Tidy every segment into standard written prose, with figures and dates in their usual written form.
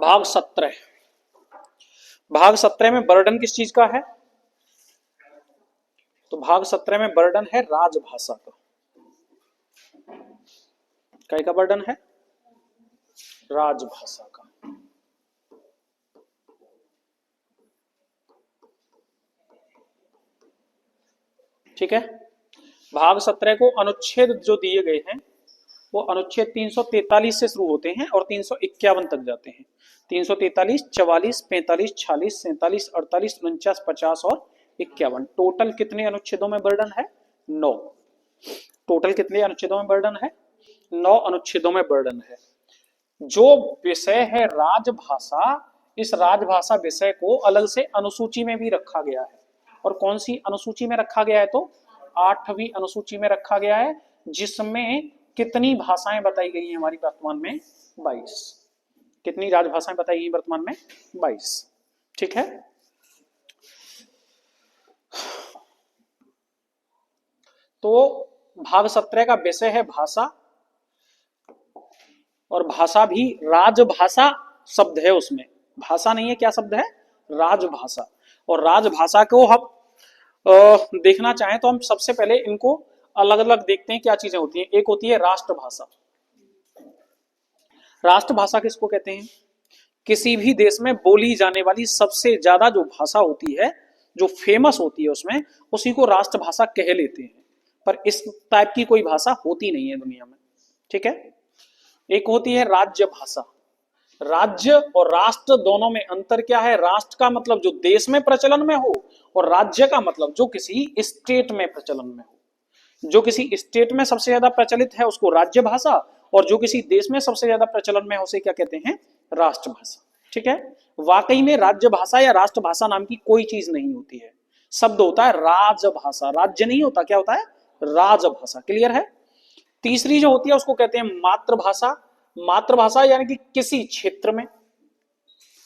भाग 17। भाग 17 में बर्डन किस चीज का है? तो भाग 17 में बर्डन है राजभाषा का। काय का बर्डन है? राजभाषा का। ठीक है। भाग 17 को अनुच्छेद जो दिए गए हैं वो अनुच्छेद 343 से शुरू होते हैं और 351 तक जाते हैं। 343, 44, 45, 46, 47, 48, 49, 50 और 51। टोटल कितने अनुच्छेदों में बर्डन है? 9। टोटल कितने अनुच्छेदों में बर्डन है? 9 अनुच्छेदों में बर्डन है। जो विषय है राजभाषा, इस राजभाषा विषय को अलग से अनुसूची में भी रखा गया है। और कौन सी अनुसूची में रखा गया है? तो 8वीं अनुसूची में रखा गया है, जिसमें कितनी भाषाएं बताई गई हैं हमारी वर्तमान में? 22। कितनी राजभाषाएं बताई गई वर्तमान में? 22। ठीक है। तो भाग 17 का विषय है भाषा, और भाषा भी राजभाषा शब्द है उसमें। भाषा नहीं है, क्या शब्द है? राजभाषा। और राजभाषा को हम देखना चाहें तो हम सबसे पहले इनको अलग अलग देखते हैं क्या चीजें होती हैं। एक होती है राष्ट्रभाषा। राष्ट्रभाषा किसको कहते हैं? किसी भी देश में बोली जाने वाली सबसे ज्यादा जो भाषा होती है, जो फेमस होती है उसमें, उसी को राष्ट्रभाषा कह लेते हैं। पर इस टाइप की कोई भाषा होती नहीं है दुनिया में। ठीक है। एक होती है राज्य भाषा। राज्य और राष्ट्र दोनों में अंतर क्या है? राष्ट्र का मतलब जो देश में प्रचलन में हो, और राज्य का मतलब जो किसी स्टेट में प्रचलन में हो। जो किसी स्टेट में सबसे ज्यादा प्रचलित है उसको राज्य भाषा, और जो किसी देश में सबसे ज्यादा प्रचलन में है उसे क्या कहते हैं? राष्ट्रभाषा। ठीक है। वाकई में राज्य भाषा या राष्ट्रभाषा नाम की कोई चीज नहीं होती है। शब्द होता है राजभाषा। राज्य नहीं होता, क्या होता है? राजभाषा। क्लियर है। तीसरी जो होती है उसको कहते हैं मातृभाषा। मातृभाषा यानी कि किसी क्षेत्र में,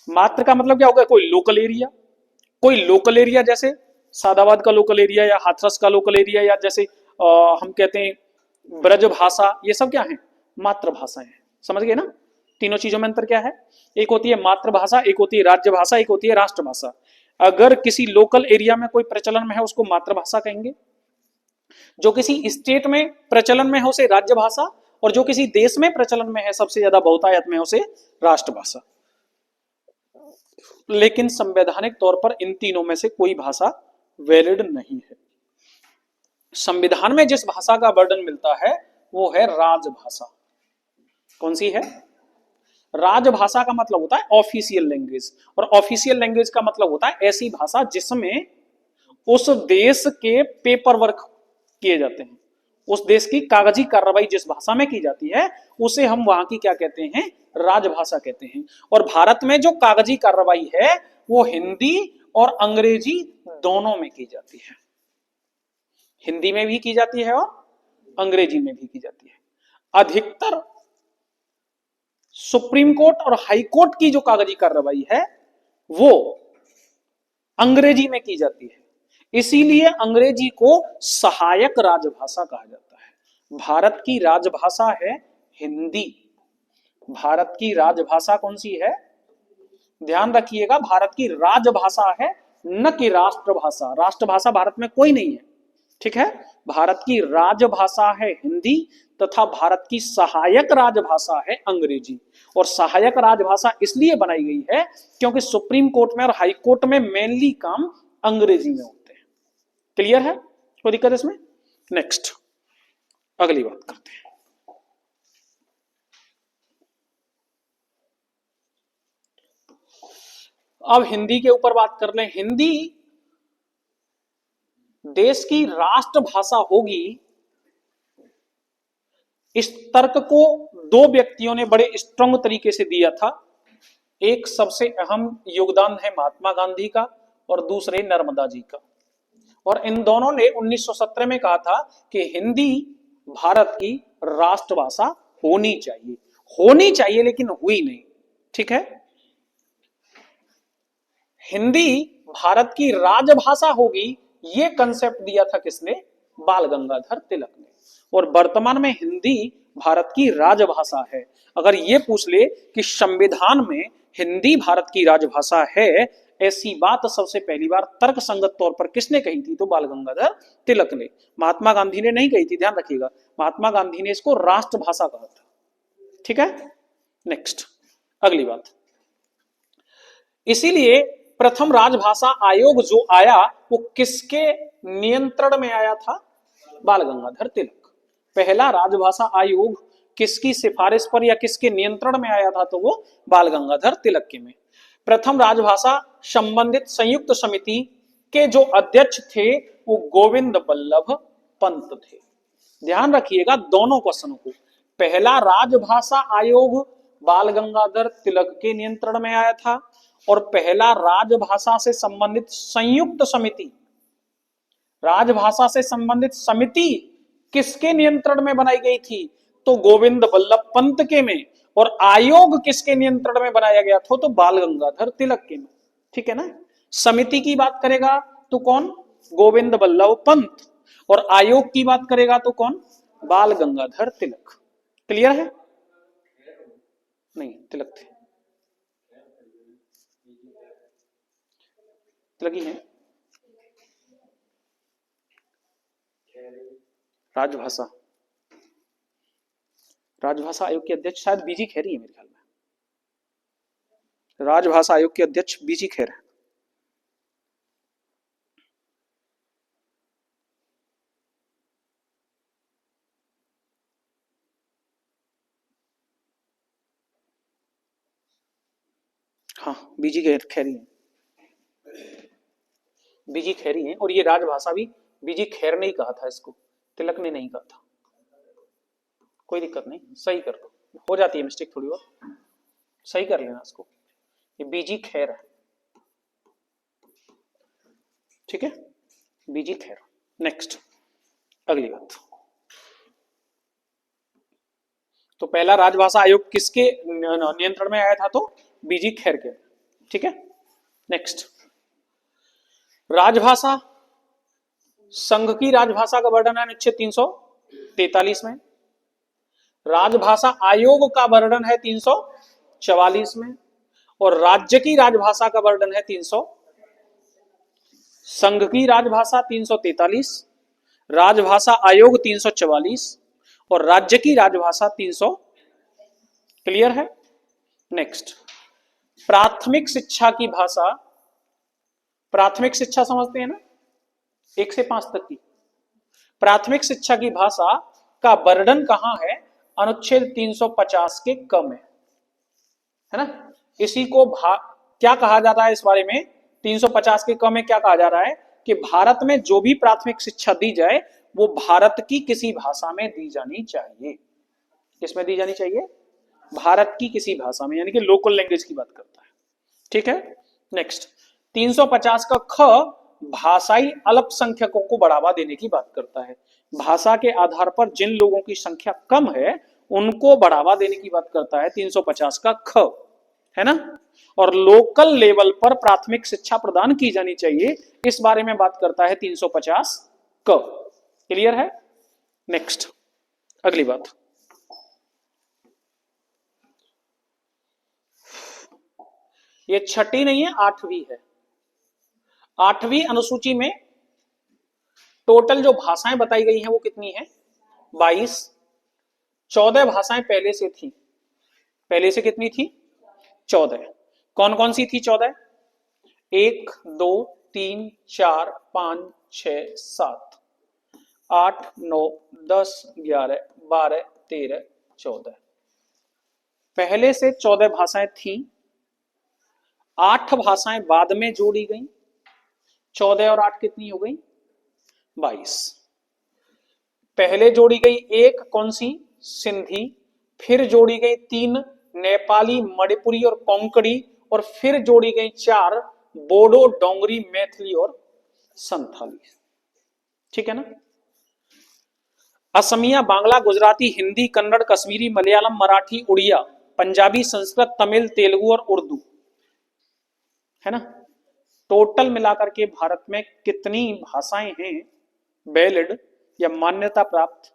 मात्र का मतलब क्या होगा? कोई लोकल एरिया। कोई लोकल एरिया जैसे सादाबाद का लोकल एरिया, या हाथरस का लोकल एरिया, या जैसे हम कहते हैं ब्रज भाषा, ये सब क्या है? मातृभाषा है। समझ गए ना? तीनों चीजों में अंतर क्या है? एक होती है मातृभाषा, एक होती है राज्य भाषा, एक होती है राष्ट्रभाषा। अगर किसी लोकल एरिया में कोई प्रचलन में है उसको मातृभाषा कहेंगे, जो किसी स्टेट में प्रचलन में है उसे राज्य भाषा, और जो किसी देश में प्रचलन में है सबसे ज्यादा बहुतायत में उसे राष्ट्रभाषा। लेकिन संवैधानिक तौर पर इन तीनों में से कोई भाषा वैलिड नहीं है। संविधान में जिस भाषा का बर्डन मिलता है वो है राजभाषा। कौन सी है? राजभाषा का मतलब होता है ऑफिशियल लैंग्वेज, और ऑफिशियल लैंग्वेज का मतलब होता है ऐसी भाषा जिसमें उस देश के पेपर वर्क किए जाते हैं। उस देश की कागजी कार्रवाई जिस भाषा में की जाती है उसे हम वहां की क्या कहते हैं? राजभाषा कहते हैं। और भारत में जो कागजी कार्रवाई है वो हिंदी और अंग्रेजी दोनों में की जाती है। हिंदी में भी की जाती है और अंग्रेजी में भी की जाती है। अधिकतर सुप्रीम कोर्ट और हाई कोर्ट की जो कागजी कार्रवाई है वो अंग्रेजी में की जाती है। इसीलिए अंग्रेजी को सहायक राजभाषा कहा जाता है। भारत की राजभाषा है हिंदी। भारत की राजभाषा कौन सी है? ध्यान रखिएगा, भारत की राजभाषा है, न कि राष्ट्रभाषा। राष्ट्रभाषा भारत में कोई नहीं है। ठीक है। भारत की राजभाषा है हिंदी, तथा भारत की सहायक राजभाषा है अंग्रेजी। और सहायक राजभाषा इसलिए बनाई गई है क्योंकि सुप्रीम कोर्ट में और हाई कोर्ट में मेनली काम अंग्रेजी में होते हैं। क्लियर है? कोई दिक्कत इसमें? नेक्स्ट, अगली बात करते हैं। अब हिंदी के ऊपर बात कर लें। हिंदी देश की राष्ट्रभाषा होगी, इस तर्क को दो व्यक्तियों ने बड़े स्ट्रांग तरीके से दिया था। एक सबसे अहम योगदान है महात्मा गांधी का, और दूसरे नर्मदा जी का। और इन दोनों ने 1917 में कहा था कि हिंदी भारत की राष्ट्रभाषा होनी चाहिए। होनी चाहिए लेकिन हुई नहीं। ठीक है। हिंदी भारत की राजभाषा होगी, ये कंसेप्ट दिया था किसने? बाल गंगाधर तिलक ने। और वर्तमान में हिंदी भारत की राजभाषा है। अगर ये पूछ ले कि संविधान में हिंदी भारत की राजभाषा है, ऐसी बात सबसे पहली बार तर्क संगत तौर पर किसने कही थी? तो बाल गंगाधर तिलक ने। महात्मा गांधी ने नहीं कही थी, ध्यान रखिएगा। महात्मा गांधी ने इसको राष्ट्रभाषा कहा था। ठीक है, नेक्स्ट अगली बात। इसीलिए प्रथम राजभाषा आयोग जो आया वो किसके नियंत्रण में आया था? बाल गंगाधर तिलक। पहला राजभाषा आयोग किसकी सिफारिश पर या किसके नियंत्रण में आया था? तो वो बाल गंगाधर तिलक के में। प्रथम राजभाषा संबंधित संयुक्त समिति के जो अध्यक्ष थे वो गोविंद बल्लभ पंत थे। ध्यान रखिएगा दोनों क्वेश्चनों को। पहला राजभाषा आयोग बाल गंगाधर तिलक के नियंत्रण में आया था और पहला राजभाषा से संबंधित संयुक्त समिति, राजभाषा से संबंधित समिति किसके नियंत्रण में बनाई गई थी? तो गोविंद बल्लभ पंत के में। और आयोग किसके नियंत्रण में बनाया गया था? तो बाल गंगाधर तिलक के में। ठीक है ना। समिति की बात करेगा तो कौन? गोविंद बल्लभ पंत। और आयोग की बात करेगा तो कौन? बाल गंगाधर तिलक। क्लियर है? नहीं, तिलक थे, तिलक ही है। राजभाषा राजभाषा आयोग के अध्यक्ष शायद बीजी खैरी है मेरे ख्याल में। राजभाषा आयोग के अध्यक्ष बीजी खैर है। हाँ, बीजी खैरी है, बीजी खैरी है। और ये राजभाषा भी बीजी खैर ने ही कहा था, इसको तिलक ने नहीं कहा था। कोई दिक्कत नहीं, सही कर दो, हो जाती है मिस्टेक थोड़ी बहुत, सही कर लेना इसको। ये बीजी खैर है, ठीक है, बीजी खैर। नेक्स्ट अगली बात। तो पहला राजभाषा आयोग किसके नियंत्रण में आया था? तो बीजी खैर के। ठीक है, नेक्स्ट राजभाषा संघ की राजभाषा का वर्णन है अनुच्छेद 343 में। राजभाषा आयोग का वर्णन है 344 में। और राज्य की राजभाषा का वर्णन है 300। संघ की राजभाषा 343, राजभाषा आयोग 344 और राज्य की राजभाषा 300। क्लियर है? नेक्स्ट प्राथमिक शिक्षा की भाषा। प्राथमिक शिक्षा समझते हैं ना, 1 से 5 तक की। प्राथमिक शिक्षा की भाषा का वर्णन कहां है? अनुच्छेद 350 के क में, है ना। इसी को क्या कहा जाता है इस बारे में? 350 के क में क्या कहा जा रहा है कि भारत में जो भी प्राथमिक शिक्षा दी जाए वो भारत की किसी भाषा में दी जानी चाहिए। किसमें दी जानी चाहिए? भारत की किसी भाषा में, यानी कि लोकल लैंग्वेज की बात करता है। ठीक है, नेक्स्ट 350 का ख भाषाई अल्पसंख्यकों को बढ़ावा देने की बात करता है। भाषा के आधार पर जिन लोगों की संख्या कम है उनको बढ़ावा देने की बात करता है 350 का ख, है ना। और लोकल लेवल पर प्राथमिक शिक्षा प्रदान की जानी चाहिए, इस बारे में बात करता है 350 क। क्लियर है? नेक्स्ट अगली बात। ये छठी नहीं है, 8वीं है। 8वीं अनुसूची में टोटल जो भाषाएं बताई गई हैं वो कितनी है? 22। 14 भाषाएं पहले से थी। पहले से कितनी थी? 14। कौन कौन सी थी 14? 1 2 3 4 5 6 7 8 9 10 11 12 13 14। पहले से 14 भाषाएं थी। 8 भाषाएं बाद में जोड़ी गई। 14 और 8 कितनी हो गई? 22। पहले जोड़ी गई एक कौन सी? सिंधी। फिर जोड़ी गई 3 नेपाली, मणिपुरी और कोंकणी। और फिर जोड़ी गई 4 बोडो, डोंगरी, मैथिली और संथाली। ठीक है ना। असमिया, बांग्ला, गुजराती, हिंदी, कन्नड़, कश्मीरी, मलयालम, मराठी, उड़िया, पंजाबी, संस्कृत, तमिल, तेलुगु और उर्दू, है ना। टोटल मिलाकर के भारत में कितनी भाषाएं हैं वैलिड या मान्यता प्राप्त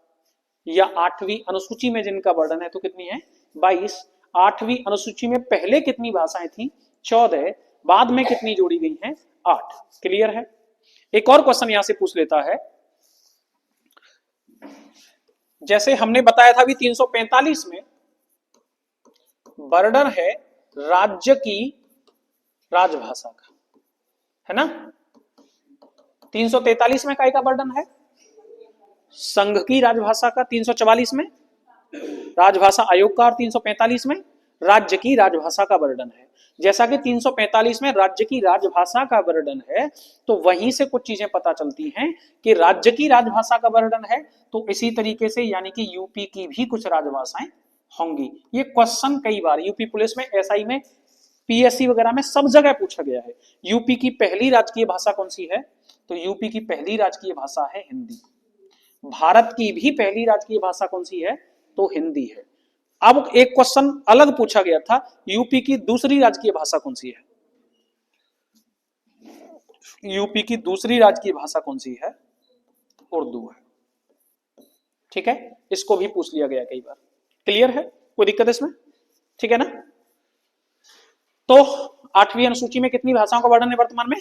या 8वीं अनुसूची में जिनका वर्णन है? तो कितनी है? 22। 8वीं अनुसूची में पहले कितनी भाषाएं थी? 14। बाद में कितनी जोड़ी गई हैं? 8। क्लियर है? एक और क्वेश्चन यहां से पूछ लेता है, जैसे हमने बताया था अभी 345 में बर्डन है राज्य की राजभाषा का, है ना? 343 में काय का बर्डन है? संघ की राजभाषा का। 344 में राजभाषा आयोग का और 345 में राज्य की राजभाषा का बर्डन है। जैसा कि 345 में राज्य की राजभाषा का बर्डन है, तो वहीं से कुछ चीजें पता चलती हैं कि राज्य की राजभाषा का बर्डन है, तो इसी तरीके से यानी कि यूपी की भी कुछ राजभाषाएं होंगी। ये क्वेश्चन कई बार यूपी पुलिस में, एसआई में, पीएससी वगैरह में सब जगह पूछा गया है। यूपी की पहली राजकीय भाषा कौन सी है? तो यूपी की पहली राजकीय भाषा है हिंदी। भारत की भी पहली राजकीय भाषा कौन सी है? तो हिंदी है। अब एक क्वेश्चन अलग पूछा गया था, यूपी की दूसरी राजकीय भाषा कौन सी है? यूपी की दूसरी राजकीय भाषा कौन सी है? उर्दू है। ठीक है, इसको भी पूछ लिया गया कई बार। क्लियर है? कोई दिक्कत है इसमें? ठीक है ना? तो 8वीं अनुसूची में कितनी भाषाओं का वर्णन है वर्तमान में?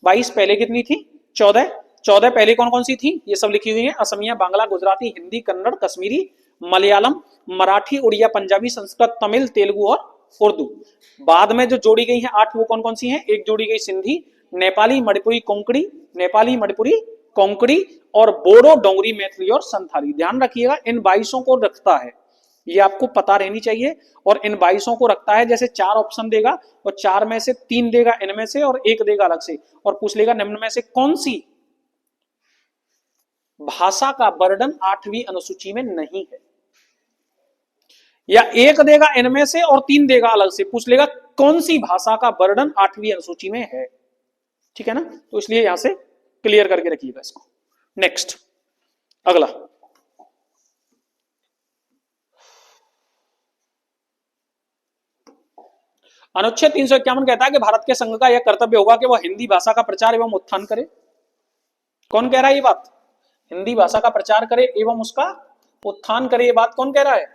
22। पहले कितनी थी? 14। 14 पहले कौन कौन सी थी? ये सब लिखी हुई है, असमिया, बांग्ला, गुजराती, हिंदी, कन्नड़, कश्मीरी, मलयालम, मराठी, उड़िया, पंजाबी, संस्कृत, तमिल, तेलुगु और उर्दू। बाद में जो जोड़ी गई है 8, वो कौन कौन सी हैं? एक जोड़ी गई सिंधी, नेपाली, मणिपुरी, कोंकणी, नेपाली, मणिपुरी, कोंकणी और बोडो, डोंगरी, मैथिली और संथाली। ध्यान रखिएगा, इन 22 को रखता है, ये आपको पता रहनी चाहिए। और इन 22 को रखता है, जैसे 4 ऑप्शन देगा और 4 में से 3 देगा इनमें से और 1 देगा अलग से, और पूछ लेगा निम्न में से कौन सी भाषा का बर्डन 8वीं अनुसूची में नहीं है। या 1 देगा इनमें से और 3 देगा अलग से, पूछ लेगा कौन सी भाषा का बर्डन 8वीं अनुसूची में है। ठीक है ना? तो इसलिए यहां से क्लियर करके रखिएगा इसको। नेक्स्ट, अगला अनुच्छेद 351 कहता है कि भारत के संघ का यह कर्तव्य होगा कि वह हिंदी भाषा का प्रचार एवं उत्थान करे। कौन कह रहा है ये बात? हिंदी भाषा का प्रचार करे एवं उसका उत्थान करे, ये बात कौन कह रहा है?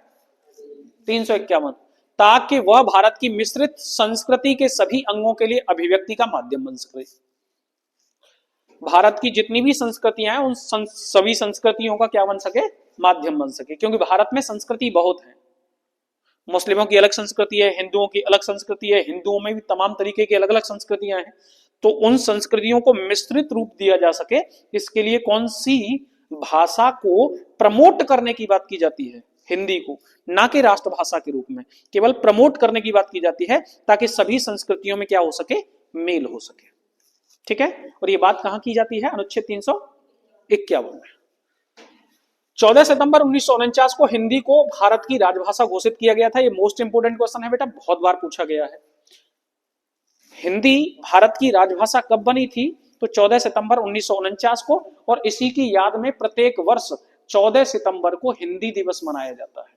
351। ताकि वह भारत की मिश्रित संस्कृति के सभी अंगों के लिए अभिव्यक्ति का माध्यम बन सके। भारत की जितनी भी संस्कृतियां हैं उन सभी संस्कृतियों का क्या बन सके? माध्यम बन सके। क्योंकि भारत में संस्कृति बहुत है, मुस्लिमों की अलग संस्कृति है, हिंदुओं की अलग संस्कृति है, हिंदुओं में भी तमाम तरीके की अलग अलग संस्कृतियां हैं। तो उन संस्कृतियों को मिश्रित रूप दिया जा सके, इसके लिए कौन सी भाषा को प्रमोट करने की बात की जाती है? हिंदी को, ना कि राष्ट्रभाषा के रूप में, केवल प्रमोट करने की बात की जाती है, ताकि सभी संस्कृतियों में क्या हो सके? मेल हो सके। ठीक है? और ये बात कहां की जाती है? अनुच्छेद 351 में। 14 सितंबर 1949 को हिंदी को भारत की राजभाषा घोषित किया गया था। ये मोस्ट इंपोर्टेंट क्वेश्चन है बेटा, बहुत बार पूछा गया है। हिंदी भारत की राजभाषा कब बनी थी? तो 14 सितंबर 1949 को, और इसी की याद में प्रत्येक वर्ष 14 सितंबर को हिंदी दिवस मनाया जाता है।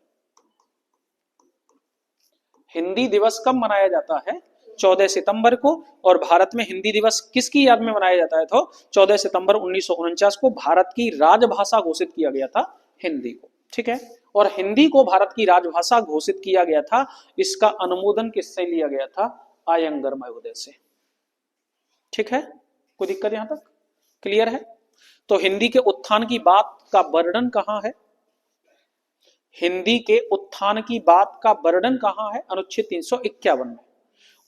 हिंदी दिवस कब मनाया जाता है? 14 सितंबर को। और भारत में हिंदी दिवस किसकी याद में मनाया जाता है? तो 14 सितंबर 1949 को भारत की राजभाषा घोषित किया गया था हिंदी को। ठीक है? और हिंदी को भारत की राजभाषा घोषित किया गया था, इसका अनुमोदन किससे लिया गया था? आयंगर महोदय से। ठीक है? कोई दिक्कत यहां तक? क्लियर है? तो हिंदी के उत्थान की बात का वर्णन कहां है? हिंदी के उत्थान की बात का वर्णन कहां है? अनुच्छेद 351 में।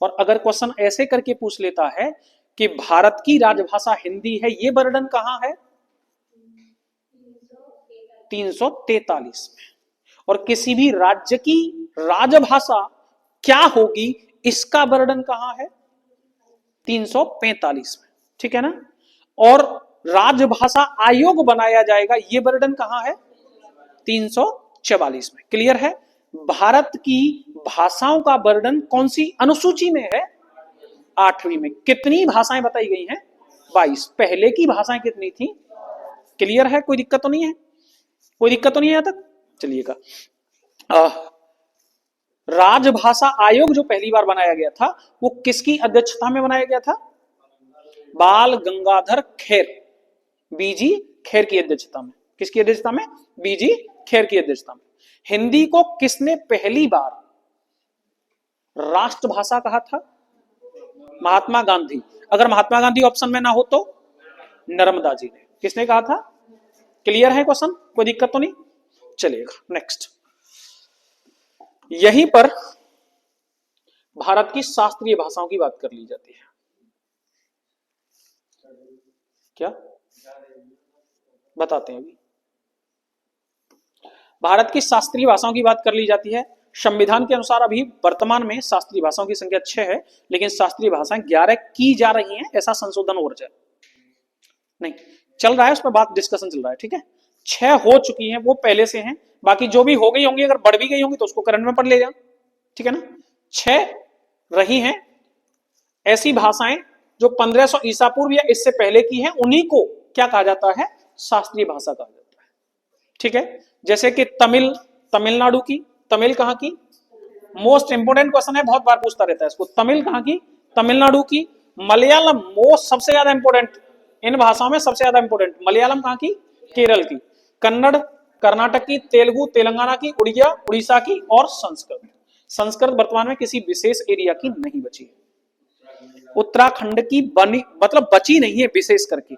और अगर क्वेश्चन ऐसे करके पूछ लेता है कि भारत की राजभाषा हिंदी है, ये वर्णन कहां है? 343 में। और किसी भी राज्य की राजभाषा क्या होगी, इसका वर्णन कहां है? 345 में। ठीक है ना? और राजभाषा आयोग बनाया जाएगा, ये वर्णन कहां है? 344 में। क्लियर है? भारत की भाषाओं का वर्णन कौन सी अनुसूची में है? 8वीं में। कितनी भाषाएं बताई गई हैं? 22। पहले की भाषाएं कितनी थी? क्लियर है? कोई दिक्कत तो नहीं है? कोई दिक्कत तो नहीं है यहां तक? चलिएगा, राजभाषा आयोग जो पहली बार बनाया गया था, वो किसकी अध्यक्षता में बनाया गया था? बाल गंगाधर खेर, बीजी खेर की अध्यक्षता में। किसकी अध्यक्षता में? बीजी खेर की अध्यक्षता में। हिंदी को किसने पहली बार राष्ट्रभाषा कहा था? महात्मा गांधी। अगर महात्मा गांधी ऑप्शन में ना हो तो नर्मदा जी ने। किसने कहा था? क्लियर है क्वेश्चन? कोई दिक्कत तो नहीं? चलिएगा नेक्स्ट। यहीं पर भारत की शास्त्रीय भाषाओं की बात कर ली जाती है। क्या बताते हैं अभी? भारत की शास्त्रीय भाषाओं की बात कर ली जाती है। संविधान के अनुसार अभी वर्तमान में शास्त्रीय भाषाओं की संख्या 6 है, लेकिन शास्त्रीय भाषाएं 11 की जा रही हैं, ऐसा संशोधन हो जाए नहीं चल रहा है, उस पर बात डिस्कशन चल रहा है। ठीक है, 6 हो चुकी हैं, वो पहले से हैं, बाकी जो भी हो गई होंगी, अगर बढ़ भी गई होंगी तो उसको करंट में पढ़ ले जा। ठीक है ना, 6 रही हैं ऐसी भाषाएं जो 1500 ईसा पूर्व या इससे पहले की हैं, उन्हीं को क्या कहा जाता है? शास्त्रीय भाषा कहा जाता है। ठीक है, जैसे कि तमिल, तमिलनाडु की। तमिल कहां की? मोस्ट इंपोर्टेंट क्वेश्चन है, बहुत बार पूछता रहता है इसको। तमिल कहां की? तमिलनाडु की। मलयालम मोस्ट सबसे ज्यादा इंपोर्टेंट, इन भाषाओं में सबसे ज्यादा इंपोर्टेंट। मलयालम कहां की? केरल की। कन्नड़ कर्नाटक की। तेलुगु तेलंगाना की। उड़िया उड़ीसा की। और संस्कृत, संस्कृत वर्तमान में किसी विशेष एरिया की नहीं बची है। उत्तराखंड की बनी मतलब बची नहीं है विशेष करके,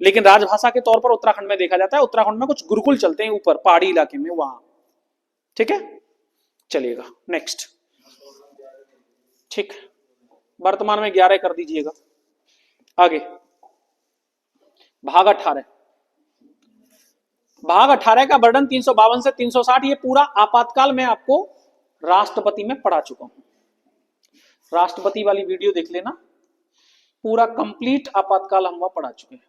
लेकिन राजभाषा के तौर पर उत्तराखंड में देखा जाता है। उत्तराखंड में कुछ गुरुकुल चलते हैं ऊपर पहाड़ी इलाके में, वहां। ठीक है, चलिएगा नेक्स्ट। ठीक, वर्तमान में 11 कर दीजिएगा। आगे भाग 18। भाग 18 का वर्णन 352 से 360, ये पूरा आपातकाल में आपको राष्ट्रपति में पढ़ा चुका हूं। राष्ट्रपति वाली वीडियो देख लेना, पूरा कंप्लीट आपातकाल हम वहां पढ़ा चुके हैं।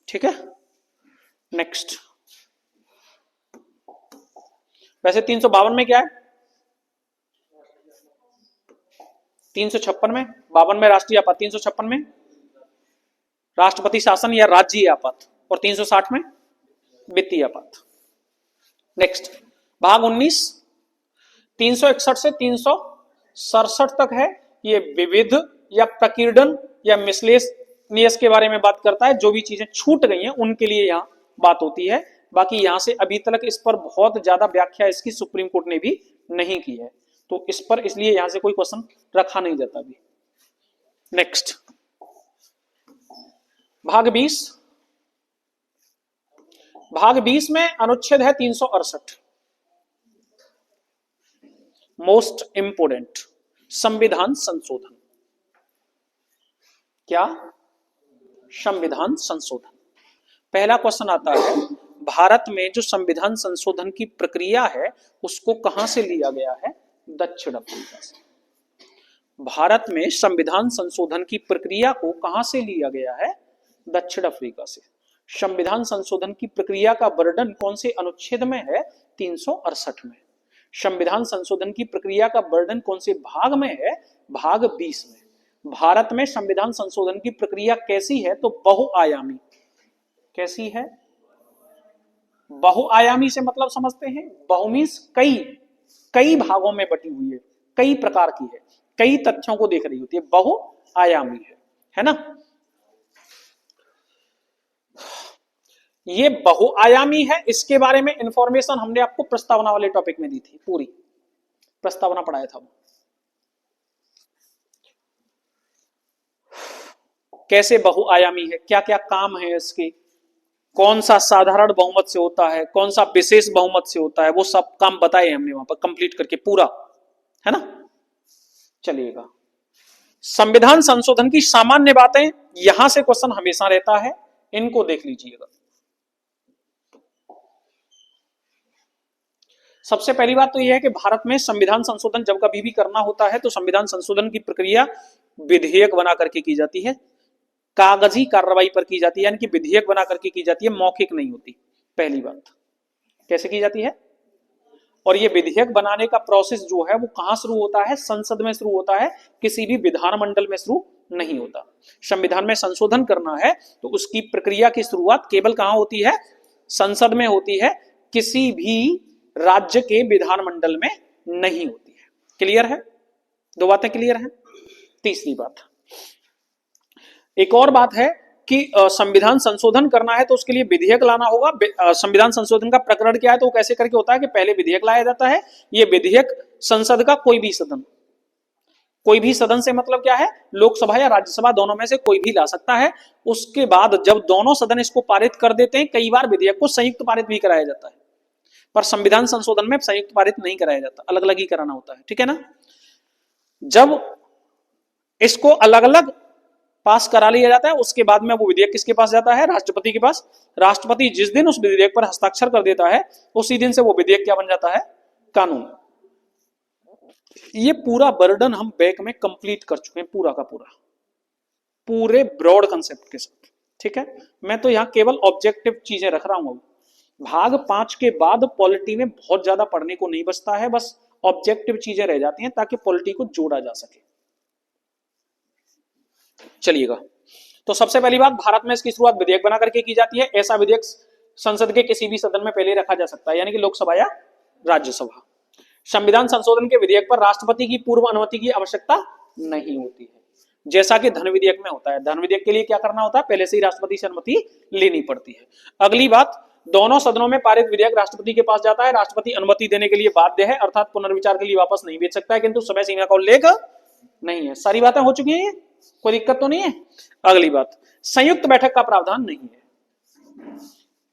ठीक है, नेक्स्ट। वैसे 352 में क्या है? 356 में, 52 में राष्ट्रीय आपात, 356 में राष्ट्रपति शासन या राज्य आपात, और 360 में वित्तीय आपात। नेक्स्ट, भाग 19 361 से 367 तक है। ये विविध या प्रकीर्णन या मिसलेनियस के बारे में बात करता है। जो भी चीजें छूट गई हैं उनके लिए यहां बात होती है। बाकी यहां से अभी तक इस पर बहुत ज्यादा व्याख्या इसकी सुप्रीम कोर्ट ने भी नहीं की है, तो इस पर इसलिए यहां से कोई क्वेश्चन रखा नहीं जाता अभी। नेक्स्ट, भाग 20। भाग 20 में अनुच्छेद है 368, मोस्ट इंपोर्टेंट, संविधान संशोधन। क्या? संविधान संशोधन। पहला क्वेश्चन आता है, भारत में जो संविधान संशोधन की प्रक्रिया है उसको कहां से लिया गया है? दक्षिण अफ्रीका से। भारत में संविधान संशोधन की प्रक्रिया को कहां से लिया गया है? दक्षिण अफ्रीका से। संविधान संशोधन की प्रक्रिया का वर्णन कौन से अनुच्छेद में है? 368 में। संविधान संशोधन की प्रक्रिया का वर्णन कौन से भाग में है? भाग 20 में। भारत में संविधान संशोधन की प्रक्रिया कैसी है? तो बहुआयामी। कैसी है? बहुआयामी से मतलब समझते हैं, बहु मीन्स कई, कई भागों में बटी हुई है, कई प्रकार की है, कई तथ्यों को देख रही होती है, बहुआयामी है ना। ये बहुआयामी है, इसके बारे में इंफॉर्मेशन हमने आपको प्रस्तावना वाले टॉपिक में दी थी, पूरी प्रस्तावना पढ़ाया था। कैसे बहुआयामी है, क्या क्या काम है इसके, कौन सा साधारण बहुमत से होता है, कौन सा विशेष बहुमत से होता है, वो सब काम बताए हमने वहां पर कंप्लीट करके पूरा, है ना। चलिएगा, संविधान संशोधन की सामान्य बातें, यहां से क्वेश्चन हमेशा रहता है, इनको देख लीजिएगा। सबसे पहली बात तो यह है कि भारत में संविधान संशोधन जब कभी भी करना होता है तो संविधान संशोधन की प्रक्रिया विधेयक बना करके की जाती है, कागजी कार्रवाई पर की जाती है, यानी कि विधेयक बना करके की जाती है, मौखिक नहीं होती। पहली बात कैसे की जाती है? और ये विधेयक बनाने का प्रोसेस जो है वो कहां शुरू होता है? संसद में शुरू होता है, किसी भी विधानमंडल में शुरू नहीं होता। संविधान में संशोधन करना है तो उसकी प्रक्रिया की शुरुआत केवल कहां होती है? संसद में होती है, किसी भी राज्य के विधानमंडल में नहीं होती है। क्लियर है? दो बातें क्लियर हैं। तीसरी बात, एक और बात है कि संविधान संशोधन करना है तो उसके लिए विधेयक लाना होगा। संविधान संशोधन का प्रकरण क्या है, तो वो कैसे करके होता है कि पहले विधेयक लाया जाता है। ये विधेयक संसद का कोई भी सदन, कोई भी सदन से मतलब क्या है, लोकसभा या राज्यसभा दोनों में से कोई भी ला सकता है। उसके बाद जब दोनों सदन इसको पारित कर देते हैं, कई बार विधेयक को संयुक्त पारित भी कराया जाता है, पर संविधान संशोधन में संयुक्त पारित नहीं कराया जाता, अलग अलग ही कराना होता है, ठीक है ना। जब इसको अलग अलग पास करा लिया जाता है, उसके बाद में वो विधेयक किसके पास जाता है, राष्ट्रपति के पास। राष्ट्रपति जिस दिन उस विधेयक पर हस्ताक्षर कर देता है, उसी दिन से वो विधेयक क्या बन जाता है, कानून। ये पूरा बर्डन हम बैक में कंप्लीट कर चुके हैं, पूरा का पूरा, पूरे ब्रॉड कंसेप्ट के साथ, ठीक है। मैं तो यहां केवल ऑब्जेक्टिव चीजें रख रहा हूं। भाग 5 के बाद पॉलिटी में बहुत ज्यादा पढ़ने को नहीं बचता है, बस ऑब्जेक्टिव चीजें रह जाती हैं ताकि पॉलिटी को जोड़ा जा सके। चलिएगा, तो सबसे पहली बात, भारत में इसकी शुरुआत विधेयक बना करके की जाती है। ऐसा विधेयक संसद के किसी भी सदन में पहले रखा जा सकता है, यानी कि लोकसभा या राज्यसभा। संविधान संशोधन के विधेयक पर राष्ट्रपति की पूर्व अनुमति की आवश्यकता नहीं होती है, जैसा कि धन विधेयक में होता है। धन विधेयक के लिए क्या करना होता है, पहले से ही राष्ट्रपति से अनुमति लेनी पड़ती है। अगली बात, दोनों सदनों में पारित विधेयक राष्ट्रपति के पास जाता है। राष्ट्रपति अनुमति देने के लिए बाध्य है, अर्थात पुनर्विचार के लिए वापस नहीं भेज सकता है, किंतु समय सीमा का उल्लेख नहीं है। सारी बातें हो चुकी हैं, कोई दिक्कत तो नहीं है। अगली बात, संयुक्त बैठक का प्रावधान नहीं है।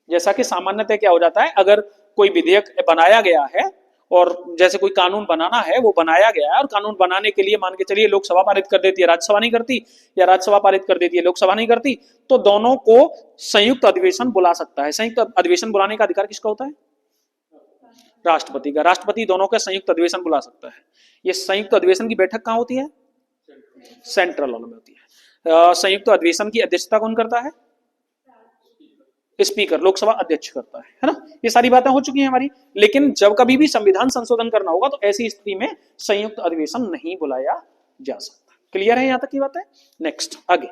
जैसा कि सामान्यतः क्या हो जाता है, अगर कोई विधेयक बनाया गया है और जैसे कोई कानून बनाना है, वो बनाया गया है और कानून बनाने के लिए मान के चलिए लोकसभा पारित कर देती है, राज्यसभा नहीं करती, या राज्यसभा पारित कर देती है, लोकसभा नहीं करती, तो दोनों को संयुक्त अधिवेशन बुला सकता है। संयुक्त अधिवेशन बुलाने का अधिकार किसका होता है, राष्ट्रपति का। राष्ट्रपति दोनों का संयुक्त अधिवेशन बुला सकता है। ये संयुक्त अधिवेशन की बैठक कहां होती है, सेंट्रल हॉल में होती है। संयुक्त अधिवेशन की अध्यक्षता कौन करता है, स्पीकर, लोकसभा अध्यक्ष करता है ना। ये सारी बातें हो चुकी हैं हमारी। लेकिन जब कभी भी संविधान संशोधन करना होगा तो ऐसी स्थिति में संयुक्त अधिवेशन नहीं बुलाया जा सकता। क्लियर है यहां तक की बात है। नेक्स्ट, आगे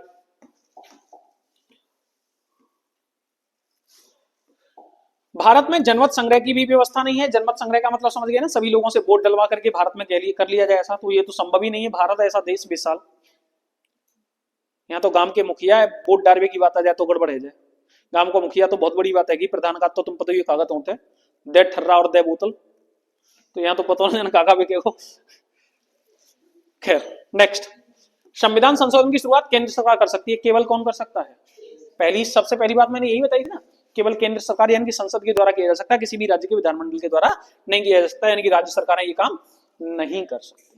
भारत में जनमत संग्रह की भी व्यवस्था नहीं है। जनमत संग्रह का मतलब समझ गए ना, सभी लोगों से वोट डलवा करके भारत में कर लिया जाए ऐसा, तो ये तो संभव ही नहीं है। भारत ऐसा देश विशाल, यहाँ तो गांव के मुखिया है, वोट डालवे की बात आ जाए तो गड़बड़ है जाए। गांव को मुखिया तो बहुत बड़ी बात है कि प्रधान का तो तुम पता ही कागज होते हैं, दे ठर्रा और दे बोतल, तो यहाँ तो पता नहीं काका भी को। खैर, नेक्स्ट, संविधान संशोधन की शुरुआत केंद्र सरकार कर सकती है। केवल कौन कर सकता है, सबसे पहली बात मैंने यही बताई थी ना, केवल केंद्र सरकार यानी कि संसद के द्वारा किया जा सकता है, किसी भी राज्य के विधानमंडल के द्वारा नहीं किया जा सकता, यानी कि राज्य सरकारें ये काम नहीं कर सकती।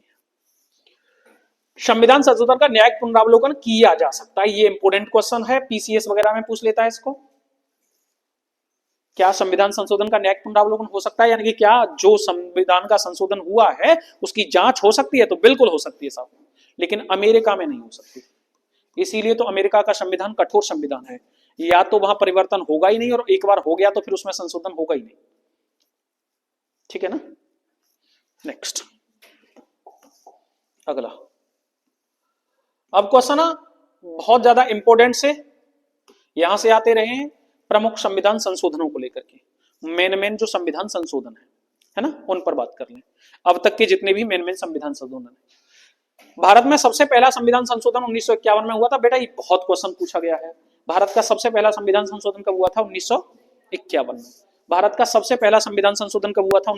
संविधान संशोधन का न्यायिक पुनरावलोकन किया जा सकता है। ये इंपोर्टेंट क्वेश्चन है, पीसीएस वगैरह में पूछ लेता है इसको। क्या संविधान संशोधन का न्यायिक पुनरावलोकन हो सकता है, यानी कि क्या जो संविधान का संशोधन हुआ है उसकी जांच हो सकती है, तो बिल्कुल हो सकती है साहब, लेकिन अमेरिका में नहीं हो सकती। इसीलिए तो अमेरिका का संविधान कठोर संविधान है, या तो वहां परिवर्तन होगा ही नहीं, और एक बार हो गया तो फिर उसमें संशोधन होगा ही नहीं, ठीक है ना। नेक्स्ट, अगला, अब क्वेश्चन बहुत ज्यादा इंपोर्टेंट से यहां से आते रहे हैं, प्रमुख संविधान संशोधनों को लेकर के। मेन जो संविधान संशोधन है ना, उन पर बात कर लें। अब तक के जितने भी मेन संविधान संशोधन है, भारत में सबसे पहला संविधान संशोधन 1951 में हुआ था। बेटा ये बहुत क्वेश्चन पूछा गया है। भारत का सबसे पहला संविधान संशोधन कब हुआ था, 1951 में। भारत का सबसे पहला संविधान संशोधन कब हुआ था,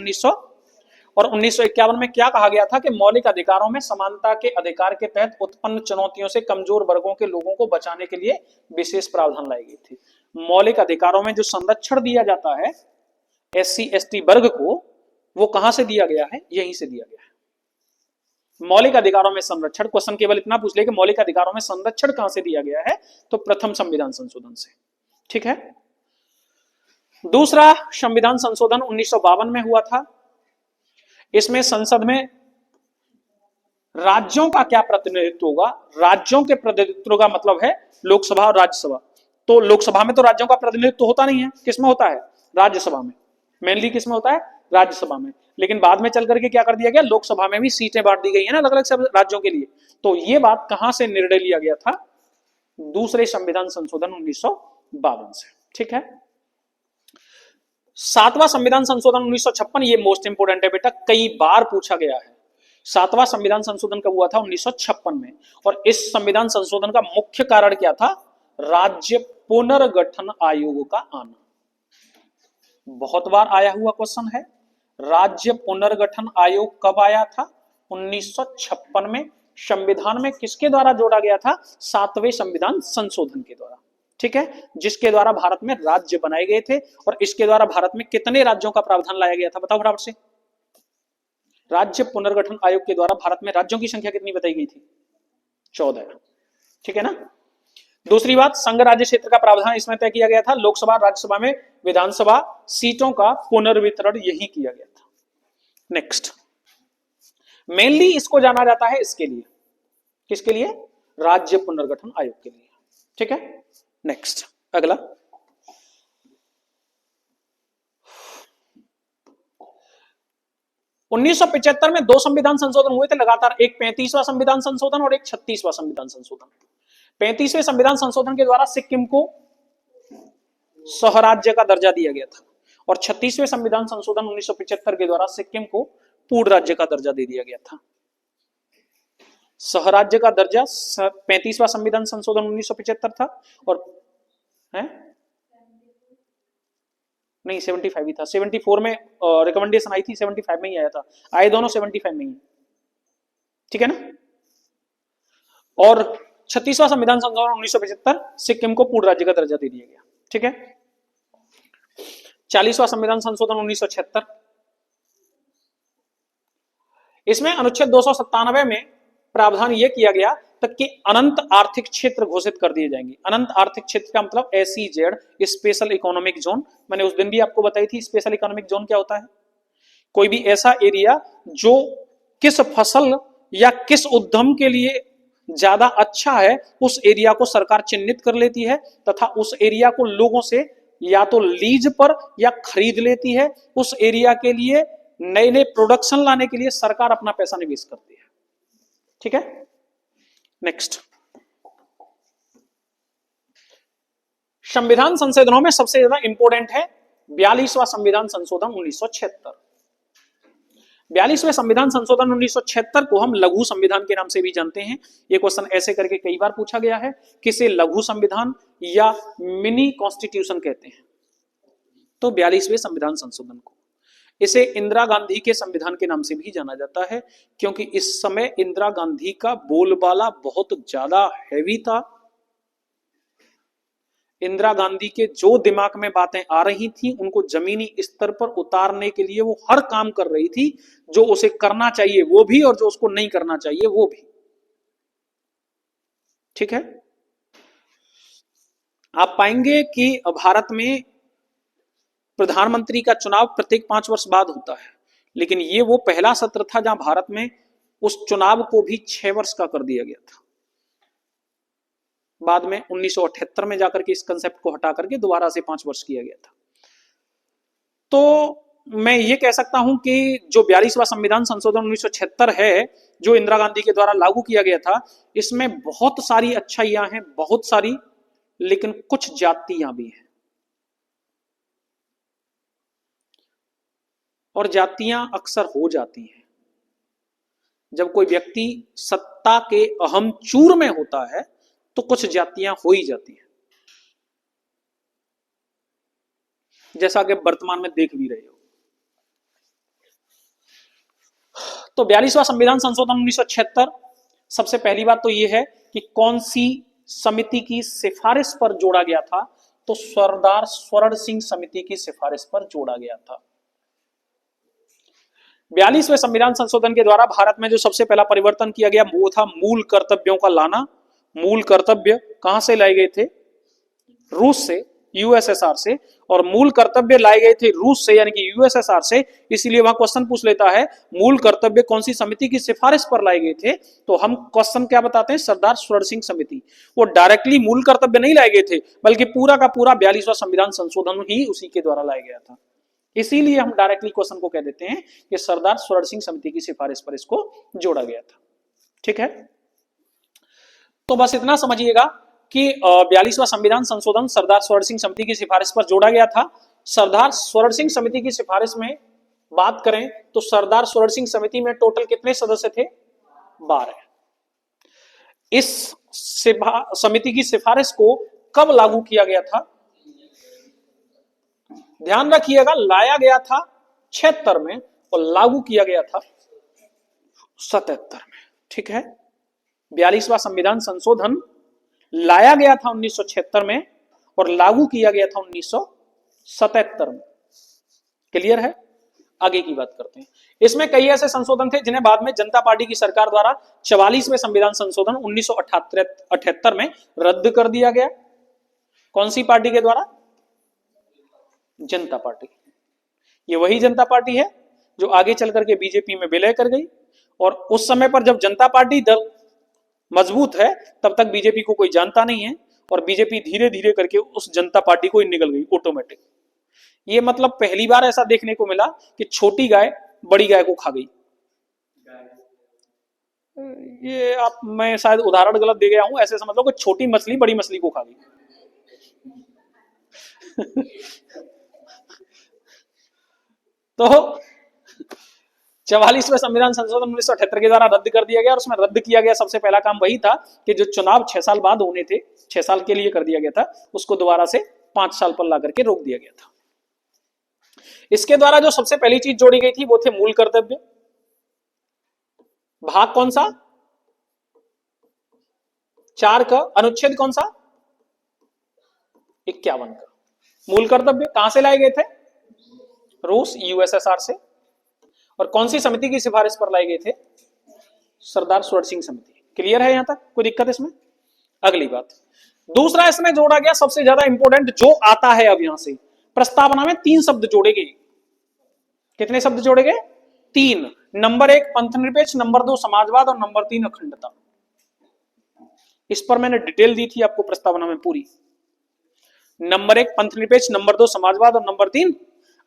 1951 में क्या कहा गया था कि मौलिक अधिकारों में समानता के अधिकार के तहत उत्पन्न चुनौतियों से कमजोर वर्गों के लोगों को बचाने के लिए विशेष प्रावधान लाई गई थी। मौलिक अधिकारों में जो संरक्षण दिया जाता है एससी एसटी वर्ग को, वो कहां से दिया गया है, यहीं से दिया गया है। मौलिक अधिकारों में संरक्षण, क्वेश्चन केवल इतना पूछ ले कि मौलिक अधिकारों में संरक्षण कहां से दिया गया है, तो प्रथम संविधान संशोधन से, ठीक है। दूसरा संविधान संशोधन 1952 में हुआ था। इसमें संसद में राज्यों का क्या प्रतिनिधित्व होगा, राज्यों के प्रतिनिधित्व का मतलब है लोकसभा और राज्यसभा। तो लोकसभा में तो राज्यों का प्रतिनिधित्व होता नहीं है, किसमें होता है, राज्यसभा में। मेनली किसमें होता है, राज्यसभा में। लेकिन बाद में चल करके क्या कर दिया गया, लोकसभा में भी सीटें बांट दी गई है ना अलग अलग सब राज्यों के लिए। तो ये बात कहां से निर्णय लिया गया था, दूसरे संविधान संशोधन 1952 से, ठीक है। सातवां संविधान संशोधन 1956, ये मोस्ट इंपोर्टेंट है बेटा, कई बार पूछा गया है। सातवां संविधान संशोधन कब हुआ था, 1956 में। और इस संविधान संशोधन का मुख्य कारण क्या था, राज्य पुनर्गठन आयोग का आना। बहुत बार आया हुआ क्वेश्चन है। राज्य पुनर्गठन आयोग कब आया था? 1956 में। संविधान में किसके द्वारा जोड़ा गया था? 7वें संविधान संशोधन के द्वारा। ठीक है, जिसके द्वारा भारत में राज्य बनाए गए थे। और इसके द्वारा भारत में कितने राज्यों का प्रावधान लाया गया था? बताओ फटाफट से। राज्य पुनर्गठन आयोग के द्वारा भारत में राज्यों की संख्या कितनी बताई गई थी? 14। ठीक है ना। दूसरी बात, संघ राज्य क्षेत्र का प्रावधान इसमें तय किया गया था। लोकसभा राज्यसभा में विधानसभा सीटों का पुनर्वितरण यही किया गया था। नेक्स्ट, मेनली इसको जाना जाता है इसके लिए, किसके लिए? राज्य पुनर्गठन आयोग के लिए। ठीक है, नेक्स्ट अगला, उन्नीस में 2 संविधान संशोधन हुए थे लगातार, एक 35वां संविधान संशोधन और एक 36वां संविधान संशोधन। 35वें संविधान संशोधन के द्वारा सिक्किम को सहराज्य का दर्जा दिया गया था और 36वें संविधान संशोधन 1975 के द्वारा सिक्किम को पूर्ण राज्य का दर्जा दे दिया गया था। सहराज्य का दर्जा 35वां संविधान संशोधन 1975 था और नहीं 75 ही था। 74 में रिकमेंडेशन आई थी, 75 में ही आया था। आए दोनों 75 में ही। ठीक है ना। और 36वां संविधान संशोधन 1975 सिक्किम को पूर्ण राज्य का दर्जा दे दिया गया। ठीक है। 40वां संविधान संशोधन 1976, इसमें अनुच्छेद 297 में प्रावधान यह किया गया तक कि अनंत आर्थिक क्षेत्र घोषित कर दिए जाएंगे। अनंत आर्थिक क्षेत्र का मतलब SEZ, स्पेशल इकोनॉमिक जोन। मैंने उस दिन भी आपको बताई थी स्पेशल इकोनॉमिक जोन क्या होता है। कोई भी ऐसा एरिया जो किस फसल या किस उद्यम के लिए ज्यादा अच्छा है, उस एरिया को सरकार चिन्हित कर लेती है तथा उस एरिया को लोगों से या तो लीज पर या खरीद लेती है। उस एरिया के लिए नए नए प्रोडक्शन लाने के लिए सरकार अपना पैसा निवेश करती है। ठीक है। नेक्स्ट, संविधान संशोधनों में सबसे ज्यादा इंपॉर्टेंट है 42वां संविधान संशोधन 1976। 42वें संविधान संशोधन 1976 को हम लघु संविधान के नाम से भी जानते हैं। ये क्वेश्चन ऐसे करके कई बार पूछा गया है, किसे लघु संविधान या मिनी कॉन्स्टिट्यूशन कहते हैं? तो 42वें संविधान संशोधन को, इसे इंदिरा गांधी के संविधान के नाम से भी जाना जाता है क्योंकि इस समय इंदिरा गांधी का बोलबाला बहुत ज्यादा हैवी था। इंदिरा गांधी के जो दिमाग में बातें आ रही थी उनको जमीनी स्तर पर उतारने के लिए वो हर काम कर रही थी, जो उसे करना चाहिए वो भी और जो उसको नहीं करना चाहिए वो भी। ठीक है। आप पाएंगे कि भारत में प्रधानमंत्री का चुनाव प्रत्येक 5 वर्ष बाद होता है, लेकिन ये वो पहला सत्र था जहां भारत में उस चुनाव को भी 6 वर्ष का कर दिया गया था। बाद में 1978 में जाकर के इस कंसेप्ट को हटा करके दोबारा से 5 वर्ष किया गया था। तो मैं ये कह सकता हूं कि जो 42वां संविधान संशोधन 1976 है, जो इंदिरा गांधी के द्वारा लागू किया गया था, इसमें बहुत सारी अच्छाइयां हैं, बहुत सारी, लेकिन कुछ जातियां भी हैं। और जातियां अक्सर हो जाती हैं जब कोई व्यक्ति सत्ता के अहम चूर में होता है, तो कुछ जातियां हो ही जाती हैं, जैसा कि वर्तमान में देख भी रहे हो। तो 42वां संविधान संशोधन 1976, सबसे पहली बात तो यह है कि कौन सी समिति की सिफारिश पर जोड़ा गया था? तो सरदार स्वर्ण सिंह समिति की सिफारिश पर जोड़ा गया था। 42वें संविधान संशोधन के द्वारा भारत में जो सबसे पहला परिवर्तन किया गया वो था मूल कर्तव्यों का लाना। मूल कर्तव्य कहां से लाए गए थे? रूस से, यूएसएसआर से। और मूल कर्तव्य लाए गए थे रूस से यानी कि यूएसएसआर से, इसीलिए वहां क्वेश्चन पूछ लेता है मूल कर्तव्य कौन सी समिति की सिफारिश पर लाए गए थे, तो हम क्वेश्चन क्या बताते हैं? सरदार स्वर्ण सिंह समिति। वो डायरेक्टली मूल कर्तव्य नहीं लाए गए थे, बल्कि पूरा का पूरा 42वां संविधान संशोधन ही उसी के द्वारा लाया गया था। इसीलिए हम डायरेक्टली क्वेश्चन को कह देते हैं कि सरदार स्वर्ण सिंह समिति की सिफारिश पर इसको जोड़ा गया था। ठीक है। तो बस इतना समझिएगा कि 42वां संविधान संशोधन सरदार स्वर्ण सिंह समिति की सिफारिश पर जोड़ा गया था। सरदार स्वर्ण सिंह समिति की सिफारिश में बात करें तो सरदार स्वर्ण सिंह समिति में टोटल कितने सदस्य थे? 12। इस समिति की सिफारिश को कब लागू किया गया था? ध्यान रखिएगा, लाया गया था 76 में और लागू किया गया था 77 में। ठीक है, 42वां संविधान संशोधन लाया गया था 1976 में और लागू किया गया था 1977 में। क्लियर है? आगे की बात करते हैं। इसमें कई ऐसे संशोधन थे जिन्हें बाद में जनता पार्टी की सरकार द्वारा 44वें संविधान संशोधन 1978 में रद्द कर दिया गया। कौन सी पार्टी के द्वारा? जनता पार्टी। ये वही जनता पार्टी है जो आगे चल करके बीजेपी में विलय कर गई, और उस समय पर जब जनता पार्टी दल मजबूत है तब तक बीजेपी को कोई जानता नहीं है, और बीजेपी धीरे धीरे करके उस जनता पार्टी को ही निकल गई ऑटोमेटिक। ये मतलब पहली बार ऐसा देखने को मिला कि छोटी गाय बड़ी गाय को खा गई। ये आप, मैं शायद उदाहरण गलत दे गया हूं, ऐसे समझ लो कि छोटी मछली बड़ी मछली को खा गई। तो 44वें संविधान संशोधन 1978 के द्वारा रद्द कर दिया गया, और उसमें रद्द किया गया सबसे पहला काम वही था कि जो चुनाव 6 साल बाद होने थे, 6 साल के लिए कर दिया गया था, उसको दोबारा से 5 साल पर ला करके रोक दिया गया था। इसके द्वारा जो सबसे पहली चीज जोड़ी गई थी वो थे मूल कर्तव्य। भाग कौन सा? 4 का। अनुच्छेद कौन सा? 51 का। मूल कर्तव्य कहां से लाए गए थे? रूस, यूएसएसआर से। और कौन सी समिति की सिफारिश पर लाए गए थे? सरदार सुरत सिंह समिति। क्लियर है यहां तक? कोई दिक्कत इसमें? अगली बात, दूसरा इसमें जोड़ा गया सबसे ज्यादा इंपॉर्टेंट जो आता है अब यहां से, प्रस्तावना में 3 शब्द जोड़े गए। कितने शब्द जोड़े गए? 3। नंबर 1 पंथनिरपेक्ष, नंबर 2 समाजवाद, और नंबर 3 अखंडता। इस पर मैंने डिटेल दी थी आपको प्रस्तावना में पूरी। नंबर 1 पंथनिरपेक्ष, नंबर 2 समाजवाद और नंबर 3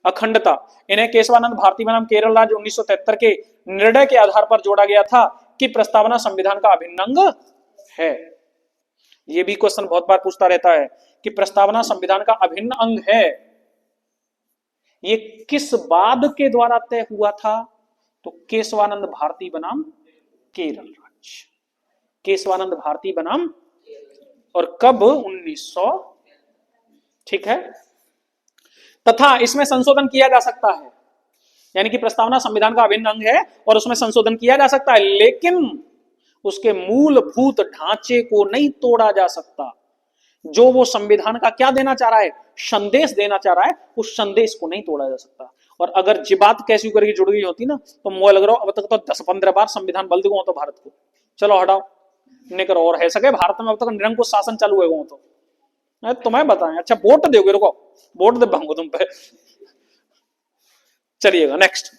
अखंडता। इन्हें केशवानंद भारती बनाम केरल राज्य 1973 के निर्णय के आधार पर जोड़ा गया था कि प्रस्तावना संविधान का अभिन्न अंग है। यह भी क्वेश्चन बहुत बार पूछता रहता है कि प्रस्तावना संविधान का अभिन्न अंग है, ये किस वाद के द्वारा तय हुआ था? तो केशवानंद भारती बनाम केरल राज्य। केशवानंद भारती बनाम, और कब? 1900। ठीक है। तथा इसमें संशोधन किया जा सकता है, यानी कि प्रस्तावना संविधान का अभिन्न अंग है और उसमें संशोधन किया जा सकता है, लेकिन उसके मूलभूत ढांचे को नहीं तोड़ा जा सकता। जो वो संविधान का क्या देना चाह रहा है, संदेश देना चाह रहा है, उस संदेश को नहीं तोड़ा जा सकता। और अगर ये बात कैसी करके जुड़ गई होती ना, तो मुझे लग रहा हो अब तक तो 10-15 बार संविधान बदल गो तो भारत को। चलो हटाओ, निकर और है सके भारत में अब तक निरंकुश शासन चालू है वो तो तुम्हें बताएं। अच्छा वोट दोगे? रुको, वोट दे भांगो तुम पे। चलिएगा नेक्स्ट।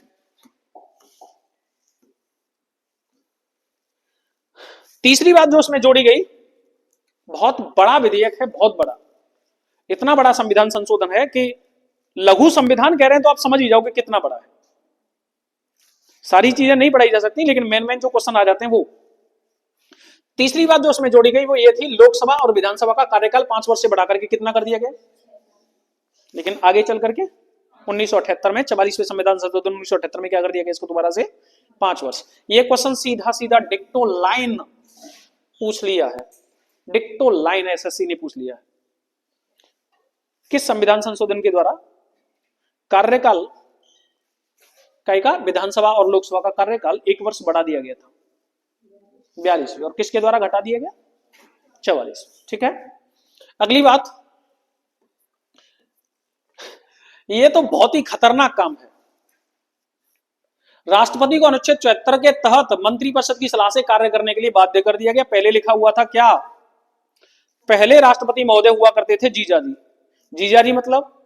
तीसरी बात जो उसमें जोड़ी गई, बहुत बड़ा विधेयक है, बहुत बड़ा, इतना बड़ा संविधान संशोधन है कि लघु संविधान कह रहे हैं तो आप समझ ही जाओगे कितना बड़ा है। सारी चीजें नहीं पढ़ाई जा सकती, लेकिन मेन मेन जो क्वेश्चन आ जाते हैं वो। तीसरी बात जो उसमें जोड़ी गई वो ये थी, लोकसभा और विधानसभा का कार्यकाल 5 वर्ष से बढ़ाकर के कितना कर दिया गया। लेकिन आगे चल करके 1978 में 44वें संविधान संशोधन 1978 में क्या कर दिया गया, इसको दोबारा से 5 वर्ष। ये क्वेश्चन सीधा सीधा डिक्टो लाइन पूछ लिया है, डिक्टो लाइन एसएससी ने पूछ लिया है। किस संविधान संशोधन के द्वारा कार्यकाल का विधानसभा और लोकसभा का कार्यकाल 1 वर्ष बढ़ा दिया गया था? 42वें। और किसके द्वारा घटा दिया गया? 44। ठीक है। अगली बात, यह तो बहुत ही खतरनाक काम है। राष्ट्रपति को अनुच्छेद 74 के तहत मंत्रिपरिषद की सलाह से कार्य करने के लिए बाध्य कर दिया गया। पहले लिखा हुआ था क्या? पहले राष्ट्रपति महोदय हुआ करते थे जीजाजी। जीजाजी मतलब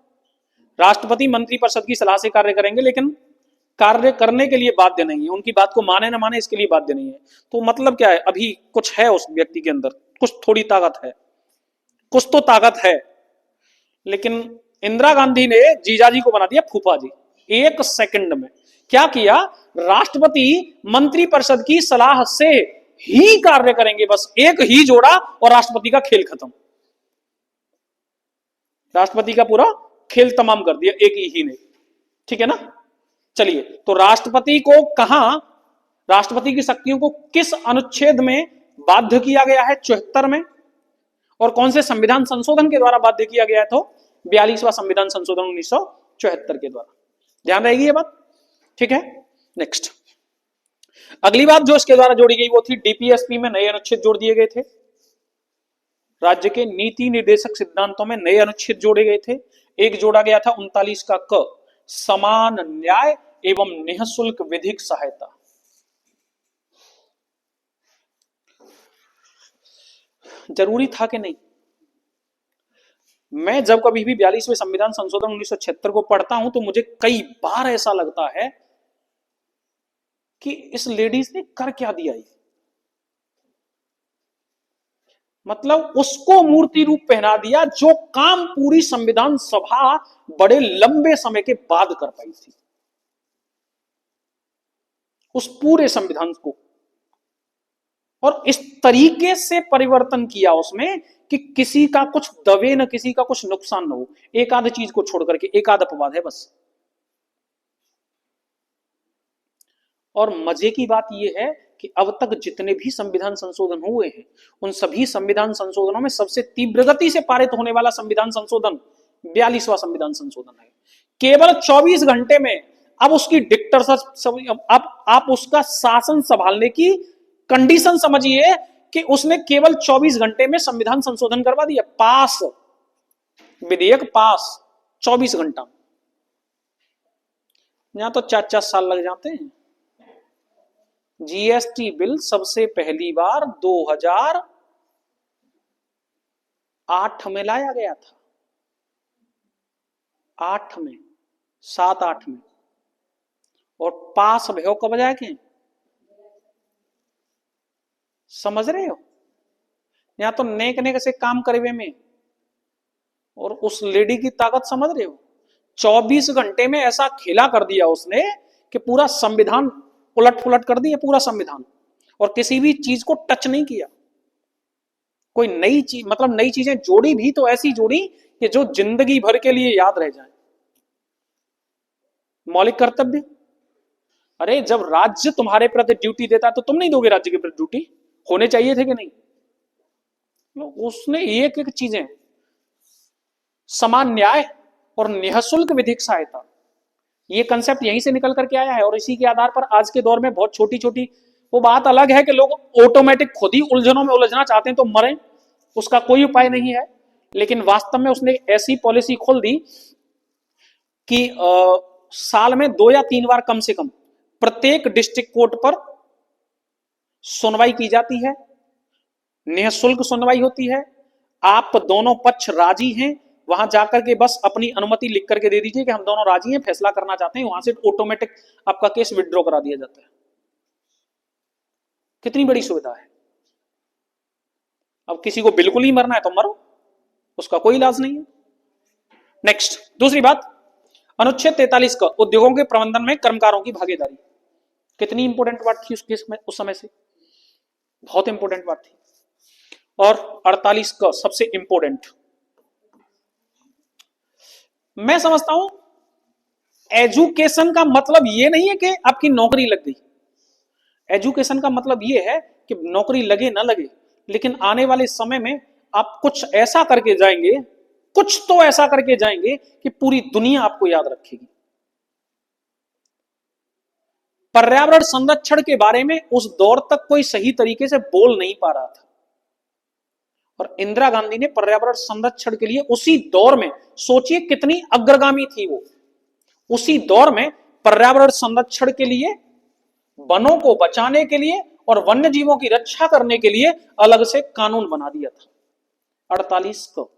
राष्ट्रपति मंत्रिपरिषद की सलाह से कार्य करेंगे, लेकिन कार्य करने के लिए बाध्य नहीं है। उनकी बात को माने ना माने इसके लिए बाध्य नहीं है। तो मतलब क्या है, अभी कुछ है उस व्यक्ति के अंदर, कुछ थोड़ी ताकत है, कुछ तो ताकत है। लेकिन इंदिरा गांधी ने जीजाजी को बना दिया फूफा जी। 1 सेकंड में क्या किया, राष्ट्रपति मंत्रिपरिषद की सलाह से ही कार्य करेंगे, बस एक ही जोड़ा और राष्ट्रपति का खेल खत्म। राष्ट्रपति का पूरा खेल तमाम कर दिया एक ही ने। ठीक है ना। चलिए, तो राष्ट्रपति को कहां, राष्ट्रपति की शक्तियों को किस अनुच्छेद में बाध्य किया गया है? 74 में। और कौन से संविधान संशोधन के द्वारा बाध्य किया गया? तो 42वां संविधान संशोधन 1974 के द्वारा। ध्यान रहेगी ये बात, ठीक है। नेक्स्ट, अगली बात जो इसके द्वारा जोड़ी गई वो थी डीपीएसपी में नए अनुच्छेद जोड़ दिए गए थे। राज्य के नीति निर्देशक सिद्धांतों में नए अनुच्छेद जोड़े गए थे। एक जोड़ा गया था 39 का क, समान न्याय एवं निःशुल्क विधिक सहायता। जरूरी था कि नहीं? मैं जब कभी भी 42वें संविधान संशोधन 1976 को पढ़ता हूं तो मुझे कई बार ऐसा लगता है कि इस लेडीज ने कर क्या दिया ये। मतलब उसको मूर्ति रूप पहना दिया जो काम पूरी संविधान सभा बड़े लंबे समय के बाद कर पाई थी। उस पूरे संविधान को और इस तरीके से परिवर्तन किया उसमें कि किसी का कुछ दबे न, किसी का कुछ नुकसान न हो। एक आध चीज को छोड़ करके, एक आध अपवाद है बस। और मजे की बात यह है कि अब तक जितने भी संविधान संशोधन हुए हैं उन सभी संविधान संशोधनों में सबसे तीव्र गति से पारित होने वाला संविधान संशोधन 42वां संविधान संशोधन है। केवल 24 घंटे में अब उसकी डिक्टेटरशिप, अब आप उसका शासन संभालने की कंडीशन समझिए कि उसने केवल 24 घंटे में संविधान संशोधन करवा दिया, पास, विधेयक पास 24 घंटा। यहां तो 4-4 साल लग जाते हैं। जीएसटी बिल सबसे पहली बार 2008 में लाया गया था, 8 में, 7-8 में, और पास भयो कब जाके, समझ रहे हो? यहां तो नेक नेक से काम करवे में, और उस लेडी की ताकत समझ रहे हो? 24 घंटे में ऐसा खेला कर दिया उसने कि पूरा संविधान उलट पुलट कर दिया, पूरा संविधान, और किसी भी चीज को टच नहीं किया। कोई नई चीज, मतलब नई चीजें जोड़ी भी तो ऐसी जोड़ी कि जो जिंदगी भर के लिए याद रह जाए। मौलिक कर्तव्य, अरे जब राज्य तुम्हारे प्रति ड्यूटी देता है तो तुम नहीं दोगे राज्य के प्रति ड्यूटी? होने चाहिए थे कि नहीं? उसने एक एक चीजें, समान न्याय और निःशुल्क विधिक सहायता, ये कंसेप्ट यहीं से निकल करके आया है। और इसी के आधार पर आज के दौर में बहुत छोटी छोटी, वो बात अलग है कि लोग ऑटोमेटिक खुद ही उलझनों में उलझना चाहते हैं तो मरें, उसका कोई उपाय नहीं है। लेकिन वास्तव में उसने ऐसी पॉलिसी खोल दी कि साल में 2 या 3 बार कम से कम प्रत्येक डिस्ट्रिक्ट कोर्ट पर सुनवाई की जाती है, निःशुल्क सुनवाई होती है। आप दोनों पक्ष राजी हैं, वहां जाकर के बस अपनी अनुमति लिख करके दे दीजिए कि हम दोनों राजी हैं, फैसला करना चाहते हैं, वहां से ऑटोमेटिक आपका केस विड्रॉ करा दिया जाता है। कितनी बड़ी सुविधा है। अब किसी को बिल्कुल ही मरना है तो मरो, उसका कोई इलाज नहीं है। नेक्स्ट, दूसरी बात, अनुच्छेद 43 का उद्योगों के प्रबंधन में कर्मकारों की भागीदारी। कितनी इंपॉर्टेंट बात थी उस समय से, बहुत इंपॉर्टेंट बात थी। और 48 का सबसे इंपॉर्टेंट, मैं समझता हूं एजुकेशन का मतलब यह नहीं है कि आपकी नौकरी लग गई। एजुकेशन का मतलब यह है कि नौकरी लगे ना लगे, लेकिन आने वाले समय में आप कुछ ऐसा करके जाएंगे, कुछ तो ऐसा करके जाएंगे कि पूरी दुनिया आपको याद रखेगी। पर्यावरण संरक्षण के बारे में उस दौर तक कोई सही तरीके से बोल नहीं पा रहा था, और इंदिरा गांधी ने पर्यावरण संरक्षण के लिए उसी दौर में, सोचिए कितनी अग्रगामी थी वो, उसी दौर में पर्यावरण संरक्षण के लिए, वनों को बचाने के लिए और वन्य जीवों की रक्षा करने के लिए अलग से कानून बना दिया था 48 को।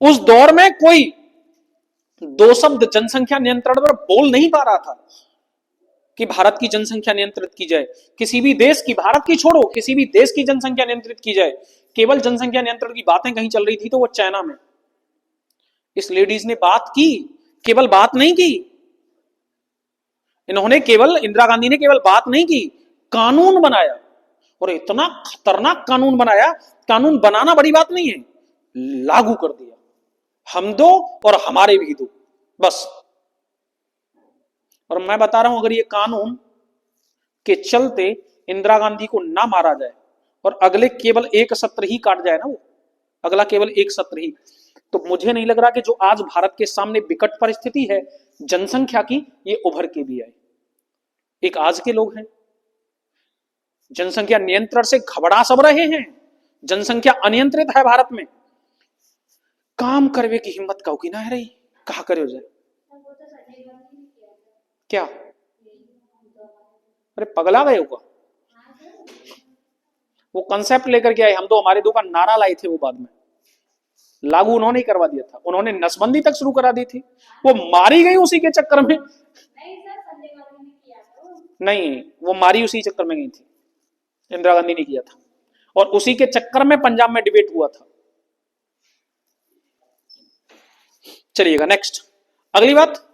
उस दौर में कोई 2 शब्द जनसंख्या नियंत्रण पर बोल नहीं पा रहा था कि भारत की जनसंख्या नियंत्रित की जाए, किसी भी देश की, भारत की छोड़ो, किसी भी देश की जनसंख्या नियंत्रित की जाए। केवल जनसंख्या नियंत्रण की बातें कहीं चल रही थी तो वो चाइना में। इस लेडीज ने बात की, केवल बात नहीं की, इन्होंने केवल, इंदिरा गांधी ने केवल बात नहीं की, कानून बनाया, और इतना खतरनाक कानून बनाया। कानून बनाना बड़ी बात नहीं है, लागू कर दिया, हम दो और हमारे भी दो, बस। और मैं बता रहा हूं, अगर ये कानून के चलते इंदिरा गांधी को ना मारा जाए और अगले केवल एक सत्र ही काट जाए ना वो, अगला केवल एक सत्र ही, तो मुझे नहीं लग रहा कि जो आज भारत के सामने विकट परिस्थिति है जनसंख्या की, ये उभर के भी आए। एक आज के लोग हैं, जनसंख्या नियंत्रण से घबरा सब रहे हैं, जनसंख्या अनियंत्रित है भारत में, काम करवे की हिम्मत काउ की ना है रही, कहा करे जाए क्या? अरे पगला गए होगा, वो कंसेप्ट लेकर के आए, हम तो हमारे दो का नारा लाए थे, वो बाद में लागू उन्होंने ही करवा दिया था, उन्होंने नसबंदी तक शुरू करा दी थी, वो मारी गई उसी के चक्कर में। नहीं, वो मारी उसी चक्कर में गई थी, इंदिरा गांधी ने किया था, और उसी के चक्कर में पंजाब में डिबेट हुआ था। चलिएगा नेक्स्ट, अगली बात,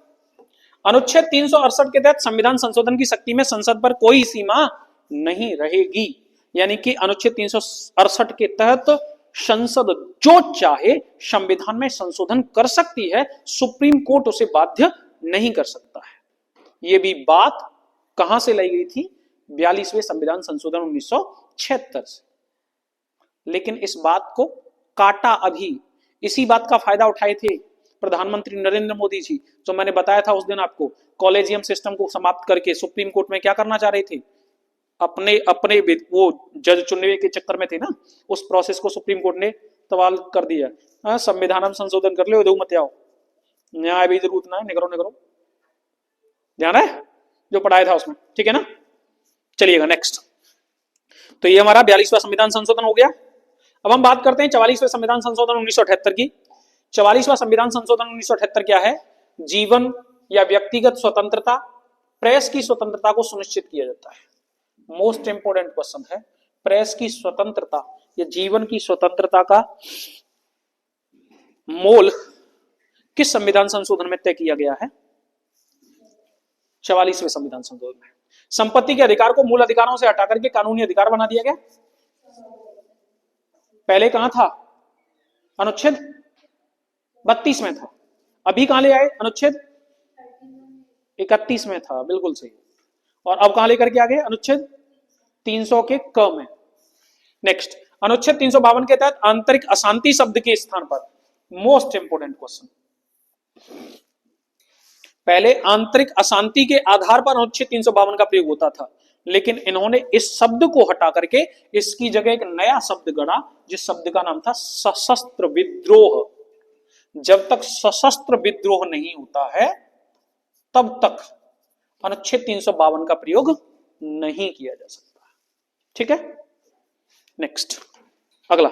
अनुच्छेद 368 के तहत संविधान संशोधन की शक्ति में संसद पर कोई सीमा नहीं रहेगी, यानी कि अनुच्छेद 368 के तहत संसद जो चाहे संविधान में संशोधन कर सकती है, सुप्रीम कोर्ट उसे बाध्य नहीं कर सकता है। यह भी बात कहां से लाई गई थी? 42वें संविधान संशोधन 1976 से। लेकिन इस बात को काटा अभी, इसी बात का फायदा उठाए थे प्रधानमंत्री नरेंद्र मोदी जी, जो मैंने बताया था उस दिन आपको, कॉलेजियम सिस्टम को समाप्त करके सुप्रीम कोर्ट में क्या करना चाह रहे थे, अपने अपने वो जज चुनने के चक्कर में थे ना, उस प्रोसेस को सुप्रीम कोर्ट ने तवाल कर दिया। संविधान में संशोधन कर ले, उधर मत आओ, न्याय भी जरूरत ना है, निकरो निकरो, ध्यान है जो पढ़ाया था उसमें, ठीक है ना। चलिएगा नेक्स्ट, तो ये हमारा 42वां संविधान संशोधन हो गया। अब हम बात करते हैं 44वें संविधान संशोधन 1978 की। 44वां संविधान संशोधन 1978 क्या है? जीवन या व्यक्तिगत स्वतंत्रता, प्रेस की स्वतंत्रता को सुनिश्चित किया जाता है। मोस्ट इंपोर्टेंट क्वेश्चन है, प्रेस की स्वतंत्रता या जीवन की स्वतंत्रता का मोल किस संविधान संशोधन में तय किया गया है? 44वें संविधान संशोधन में। संपत्ति के अधिकार को मूल अधिकारों से हटा करके कानूनी अधिकार बना दिया गया। पहले कहां था? अनुच्छेद 32 में था, अभी कहां ले आए? अनुच्छेद 31 में था, बिल्कुल सही। और अब कहां लेकर के आ गए? अनुच्छेद 300 के क में। नेक्स्ट, अनुच्छेद 352 के तहत आंतरिक अशांति शब्द के स्थान पर, मोस्ट इंपोर्टेंट क्वेश्चन, पहले आंतरिक अशांति के आधार पर अनुच्छेद 352 का प्रयोग होता था, लेकिन इन्होंने इस शब्द को हटा करके इसकी जगह एक नया शब्द गढ़ा, जिस शब्द का नाम था सशस्त्र विद्रोह। जब तक सशस्त्र विद्रोह नहीं होता है तब तक अनुच्छेद 352 का प्रयोग नहीं किया जा सकता, ठीक है। नेक्स्ट, अगला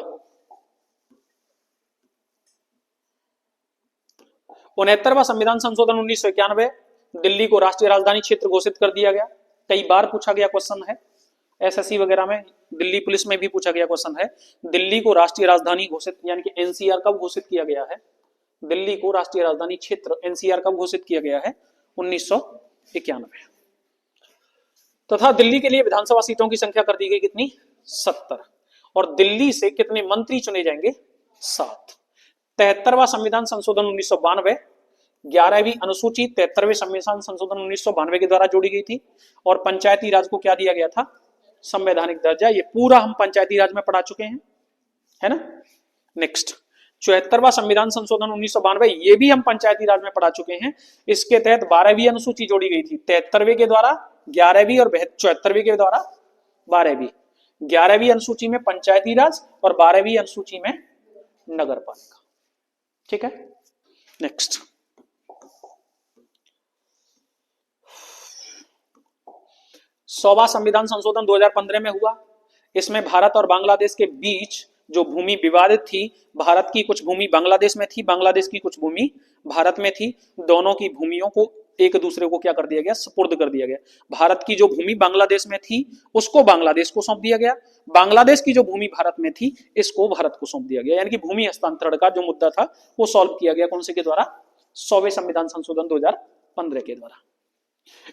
69वां संविधान संशोधन 1991, दिल्ली को राष्ट्रीय राजधानी क्षेत्र घोषित कर दिया गया। कई बार पूछा गया क्वेश्चन है, एसएससी वगैरह में, दिल्ली पुलिस में भी पूछा गया क्वेश्चन है, दिल्ली को राष्ट्रीय राजधानी घोषित यानी कि एनसीआर कब घोषित किया गया है? दिल्ली को राष्ट्रीय राजधानी क्षेत्र एनसीआर कब घोषित किया गया है? 1991। तथा दिल्ली के लिए विधानसभा सीटों की संख्या कर दी गई कितनी? 70। और दिल्ली से कितने मंत्री चुने जाएंगे? 7। 73वां संविधान संशोधन 1992, 11वीं अनुसूची 73वें संविधान संशोधन 1992 के द्वारा जोड़ी गई थी। और पंचायती राज को क्या दिया गया था? संवैधानिक दर्जा। ये पूरा हम पंचायती राज में पढ़ा चुके हैं, है ना। नेक्स्ट, 74वां संविधान संशोधन 1992, ये भी हम पंचायती राज में पढ़ा चुके हैं। इसके तहत 12वीं अनुसूची जोड़ी गई थी, 73वें के द्वारा 11वीं और 74वें के द्वारा 12वीं। 11वीं अनुसूची में पंचायती राज और 12वीं अनुसूची में नगर पालिका, ठीक है। नेक्स्ट, सौवां संविधान संशोधन 2015 में हुआ। इसमें भारत और बांग्लादेश के बीच जो भूमि विवादित थी, भारत की कुछ भूमि बांग्लादेश में थी, बांग्लादेश की कुछ भूमि भारत में थी, दोनों की भूमियों को एक दूसरे को क्या कर दिया गया? सुपुर्द कर दिया गया। भारत की जो भूमि बांग्लादेश में थी उसको बांग्लादेश को सौंप दिया गया, बांग्लादेश की जो भूमि भारत में थी इसको भारत को सौंप दिया गया। यानी कि भूमि हस्तांतरण का जो मुद्दा था वो सॉल्व किया गया, कौन से के द्वारा? 100वें संविधान संशोधन 2015 के द्वारा।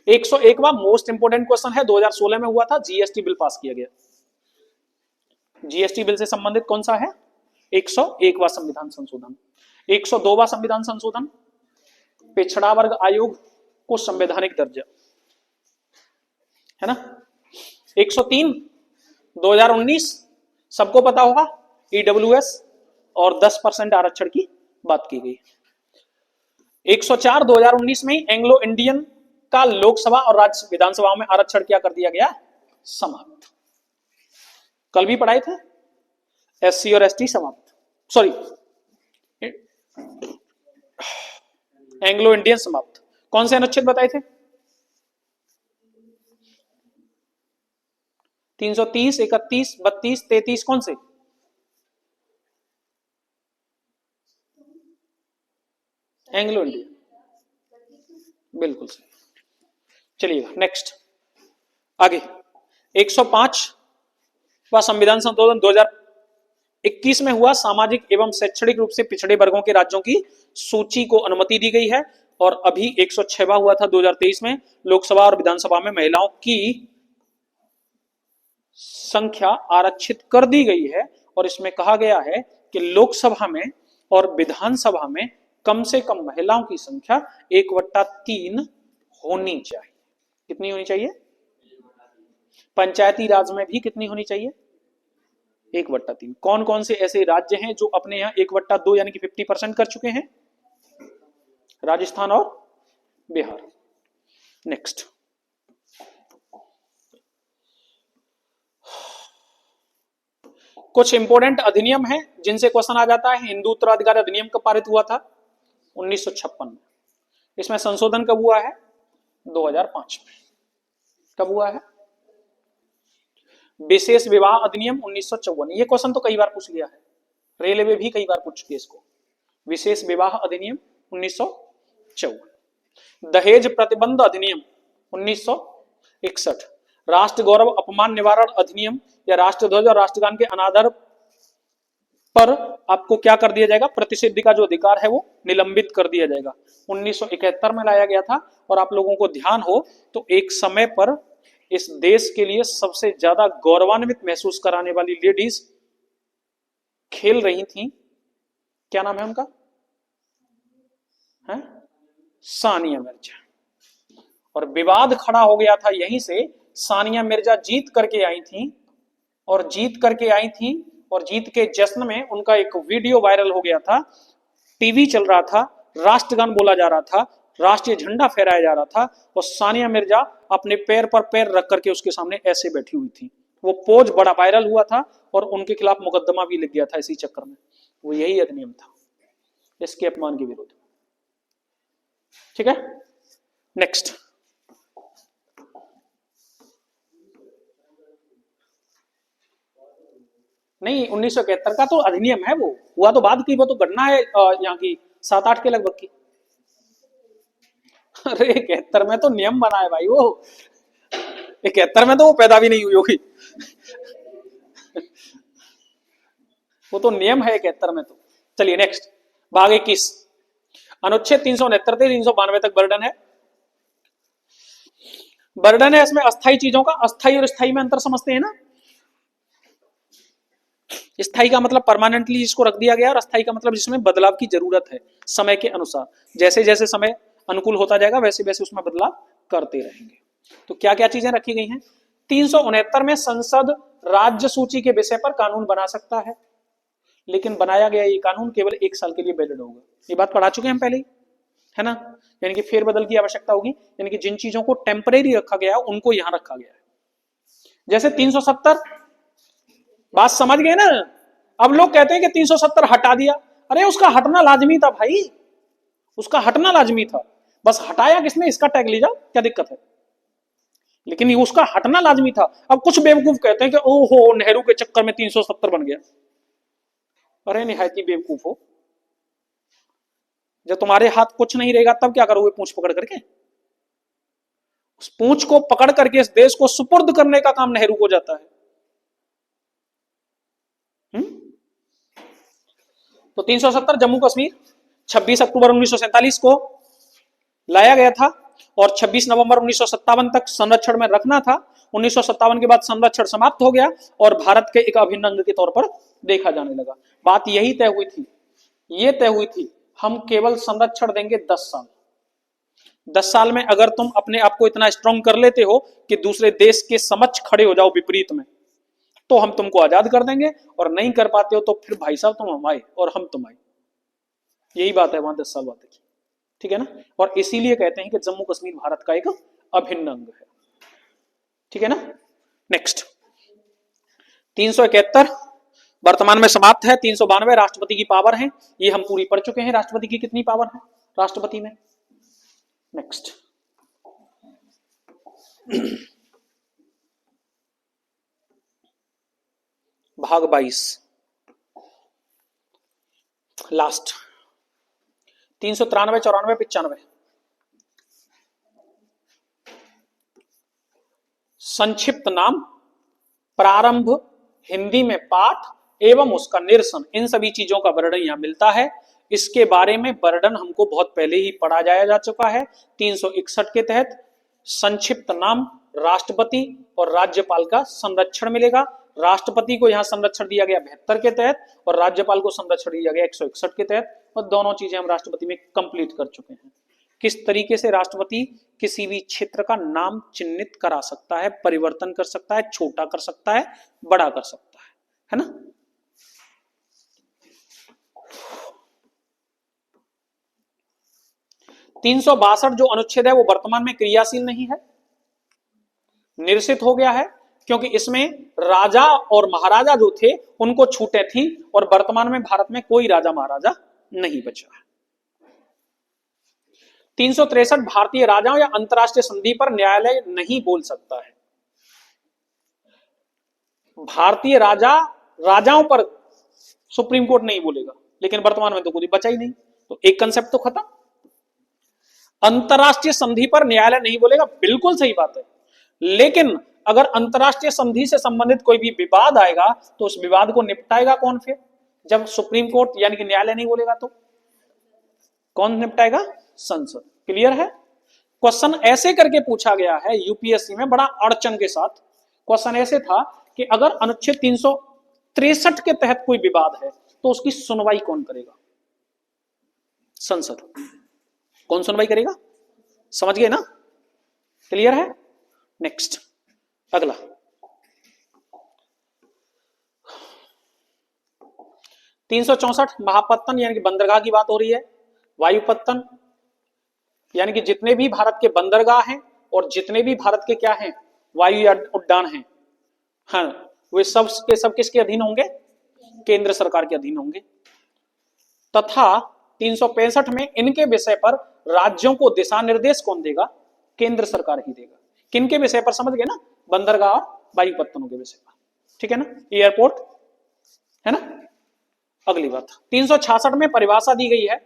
101वां मोस्ट इंपोर्टेंट क्वेश्चन है, 2016 में हुआ था, जीएसटी बिल पास किया गया। जीएसटी बिल से संबंधित कौन सा है? 101वां संविधान संशोधन। 102वां संविधान संशोधन, पिछड़ा वर्ग आयोग को संवैधानिक दर्जा, है ना। 103 2019 सबको पता होगा, ईडब्ल्यूएस और 10% आरक्षण की बात की गई। 104 2019 में एंग्लो इंडियन का लोकसभा और राज्य विधानसभाओं में आरक्षण क्या कर दिया गया, समाप्त। कल भी पढ़ाए थे, एससी और एसटी समाप्त, सॉरी एंग्लो इंडियन समाप्त। कौन से अनुच्छेद बताए थे? 330, 31, 32, 33, कौन से? एंग्लो इंडियन, बिल्कुल सही। चलिएगा नेक्स्ट, आगे 105वां संविधान संशोधन 2021 में हुआ। सामाजिक एवं शैक्षणिक रूप से पिछड़े वर्गों के राज्यों की सूची को अनुमति दी गई है। और अभी 106वां हुआ था 2023 में। लोकसभा और विधानसभा में महिलाओं की संख्या आरक्षित कर दी गई है। और इसमें कहा गया है कि लोकसभा में और विधानसभा में कम से कम महिलाओं की संख्या 1/3 होनी चाहिए। कितनी होनी चाहिए? पंचायती राज में भी कितनी होनी चाहिए? 1/3। कौन कौन से ऐसे राज्य हैं जो अपने यहां 1/2 यानी कि 50% कर चुके हैं? राजस्थान और बिहार। नेक्स्ट, कुछ इंपोर्टेंट अधिनियम हैं जिनसे क्वेश्चन आ जाता है। हिंदू उत्तराधिकार अधिनियम कब पारित हुआ था? 1956 में। इसमें संशोधन कब हुआ है? 2005 में। कब हुआ है? विशेष विवाह अधिनियम 1954। ये क्वेश्चन तो कई बार पूछ लिया है, रेलवे भी कई बार पूछ चुकी है इसको। विशेष विवाह अधिनियम 1954। दहेज प्रतिबंध अधिनियम 1961। राष्ट्र गौरव अपमान निवारण अधिनियम या राष्ट्रध्वज और राष्ट्रगान के अनादर पर आपको क्या कर दिया जाएगा? प्रतिषिद्धि का जो अधिकार है वो निलंबित कर दिया जाएगा। 1971 में लाया गया था। और आप लोगों को ध्यान हो तो एक समय पर इस देश के लिए सबसे ज्यादा गौरवान्वित महसूस कराने वाली लेडीज खेल रही थी। क्या नाम है उनका? है सानिया मिर्जा। और विवाद खड़ा हो गया था यहीं से। सानिया मिर्जा जीत करके आई थी और जीत के जश्न में उनका एक वीडियो वायरल हो गया था। टीवी चल रहा था, राष्ट्रगान बोला जा रहा था, राष्ट्रीय झंडा फहराया जा रहा था और सानिया मिर्जा अपने पैर पर पैर रख करके उसके सामने ऐसे बैठी हुई थी। वो पोज बड़ा वायरल हुआ था और उनके खिलाफ मुकदमा भी लग गया था इसी चक्कर में। वो यही अधिनियम था, इसके अपमान के विरुद्ध। ठीक है, नेक्स्ट। नहीं, 1971 का तो अधिनियम है, वो हुआ तो बाद की, वो तो गणना है यहाँ की 7-8 के लगभग की। अरे 71 में तो नियम बना है भाई, वो 71 में तो वो पैदा भी नहीं हुई होगी। वो तो नियम है 71 में तो। चलिए नेक्स्ट, भाग 21। अनुच्छेद 369 से 392 तक बर्डन है। बर्डन है इसमें अस्थायी चीजों का। अस्थायी और स्थायी में अंतर समझते हैं ना? स्थायी का मतलब परमानेंटली जिसको रख दिया गया, और अस्थायी का मतलब जिसमें बदलाव की जरूरत है समय के अनुसार। जैसे जैसे समय अनुकूल होता जाएगा वैसे वैसे उसमें बदलाव करते रहेंगे। तो क्या क्या चीजें रखी गई हैं? 369 में संसद राज्य सूची के विषय पर कानून बना सकता है, लेकिन बनाया गया ये कानून केवल 1 साल के लिए वैलिड होगा। ये बात पढ़ा चुके हैं हम पहले ही, है ना? यानी कि फेरबदल की आवश्यकता होगी। यानी कि जिन चीजों को टेम्परेरी रखा गया है उनको यहां रखा गया है। जैसे 370, बात समझ गए ना? अब लोग कहते हैं कि 370 हटा दिया। अरे उसका हटना लाजमी था भाई, उसका हटना लाजमी था। बस हटाया किसने, इसका टैग ले जाओ, क्या दिक्कत है? लेकिन उसका हटना लाजमी था। अब कुछ बेवकूफ कहते हैं कि ओहो नेहरू के चक्कर में 370 बन गया। अरे निहायती बेवकूफ हो। जब तुम्हारे हाथ कुछ नहीं रहेगा तब क्या करोगे? पूंछ पकड़ करके? उस पूंछ को पकड़ करके इस देश को सुपुर्द करने का काम नेहरू को जाता है। तो 370 जम्मू कश्मीर 26 अक्टूबर 1947 को लाया गया था और 26 नवंबर 1957 तक संरक्षण में रखना था। 1957 के बाद संरक्षण समाप्त हो गया और भारत के एक अभिन्न अंग के तौर पर देखा जाने लगा। बात यही तय हुई थी, ये तय हुई थी हम केवल संरक्षण देंगे 10 साल। 10 साल में अगर तुम अपने आप को इतना स्ट्रांग कर लेते हो कि दूसरे देश के समक्ष खड़े हो जाओ विपरीत में, तो हम तुमको आजाद कर देंगे, और नहीं कर पाते हो तो फिर भाई साहब तुम हमारे और हम तुम्हारे। यही बात है वहां 10 साल बाद की, ठीक है ना। और इसीलिए कहते हैं कि जम्मू कश्मीर भारत का एक अभिन्न अंग है, ठीक है ना। नेक्स्ट 371 वर्तमान में समाप्त है। 392 राष्ट्रपति की पावर है, ये हम पूरी पढ़ चुके हैं। राष्ट्रपति की कितनी पावर है राष्ट्रपति में। नेक्स्ट भाग 22 लास्ट 393 94 95 संक्षिप्त नाम, प्रारंभ, हिंदी में पाठ एवं उसका निरसन, इन सभी चीजों का वर्णन यहां मिलता है। इसके बारे में वर्णन हमको बहुत पहले ही पढ़ा जाया जा चुका है। 361 के तहत संक्षिप्त नाम, राष्ट्रपति और राज्यपाल का संरक्षण मिलेगा। राष्ट्रपति को यहां संरक्षण दिया गया 72 के तहत और राज्यपाल को संरक्षण दिया गया 161 के तहत, और दोनों चीजें हम राष्ट्रपति में कंप्लीट कर चुके हैं। किस तरीके से राष्ट्रपति किसी भी क्षेत्र का नाम चिन्हित करा सकता है, परिवर्तन कर सकता है, छोटा कर सकता है, बड़ा कर सकता है ना। 362 जो अनुच्छेद है वो वर्तमान में क्रियाशील नहीं है, निरसित हो गया है, क्योंकि इसमें राजा और महाराजा जो थे उनको छूटें थी, और वर्तमान में भारत में कोई राजा महाराजा नहीं बचा है। 363 भारतीय राजाओं या अंतरराष्ट्रीय संधि पर न्यायालय नहीं बोल सकता है। भारतीय राजाओं पर सुप्रीम कोर्ट नहीं बोलेगा, लेकिन वर्तमान में तो कोई बचा ही नहीं, तो एक कंसेप्ट तो खत्म। अंतरराष्ट्रीय संधि पर न्यायालय नहीं बोलेगा, बिल्कुल सही बात है, लेकिन अगर अंतरराष्ट्रीय संधि से संबंधित कोई भी विवाद आएगा तो उस विवाद को निपटाएगा कौन फिर, जब सुप्रीम कोर्ट यानी कि न्यायालय नहीं बोलेगा तो कौन निपटाएगा, संसद। क्लियर है। क्वेश्चन ऐसे करके पूछा गया है यूपीएससी में बड़ा अड़चन के साथ। क्वेश्चन ऐसे था कि अगर अनुच्छेद 363 के तहत कोई विवाद है तो उसकी सुनवाई कौन करेगा, संसद। कौन सुनवाई करेगा, समझ गए ना, क्लियर है। नेक्स्ट अगला 364 महापत्तन यानी कि बंदरगाह की बात हो रही है। वायुपत्तन यानी कि जितने भी भारत के बंदरगाह हैं और जितने भी भारत के क्या हैं वायु या उद्यान हैं, हाँ, वे सब के सब किसके अधीन होंगे, केंद्र सरकार के अधीन होंगे। तथा 365 में इनके विषय पर राज्यों को दिशा निर्देश कौन देगा, केंद्र सरकार ही देगा। किनके विषय पर, समझ गए ना, बंदरगाह और वायुपत्तनों के विषय पर, ठीक है ना, एयरपोर्ट है ना। अगली बात 366 में परिभाषा दी गई है,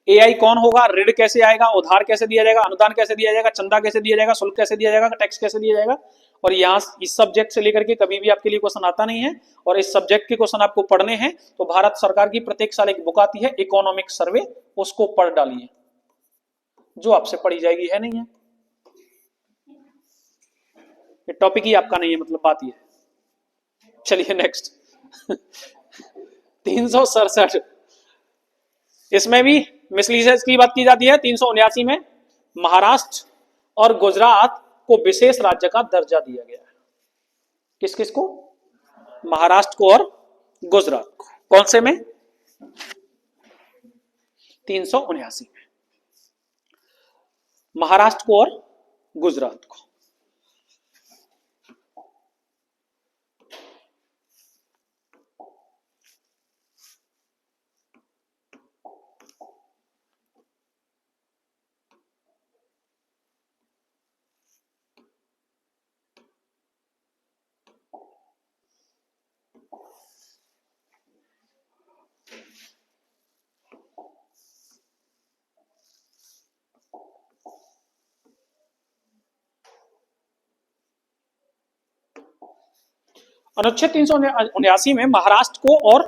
एआई कौन होगा, ऋण कैसे आएगा, उधार कैसे दिया जाएगा, अनुदान कैसे दिया जाएगा, चंदा कैसे दिया जाएगा, शुल्क कैसे दिया जाएगा, टैक्स कैसे दिया जाएगा। और यहां इस सब्जेक्ट से लेकर के कभी भी आपके लिए क्वेश्चन आता नहीं है, और इस सब्जेक्ट के क्वेश्चन आपको पढ़ने हैं तो भारत सरकार की प्रत्येक साल एक बुक आती है इकोनॉमिक सर्वे, उसको पढ़ डालिए, जो आपसे पढ़ी जाएगी, है नहीं है, ये टॉपिक ही आपका नहीं है, मतलब बात ही है। चलिए नेक्स्ट 367 इसमें भी मिसलीनियस की बात की जाती है। 379 में महाराष्ट्र और गुजरात को विशेष राज्य का दर्जा दिया गया है। किस किस को, महाराष्ट्र को और गुजरात को। कौन से में, 379 में महाराष्ट्र को और गुजरात को। अनुच्छेद 379 में महाराष्ट्र को और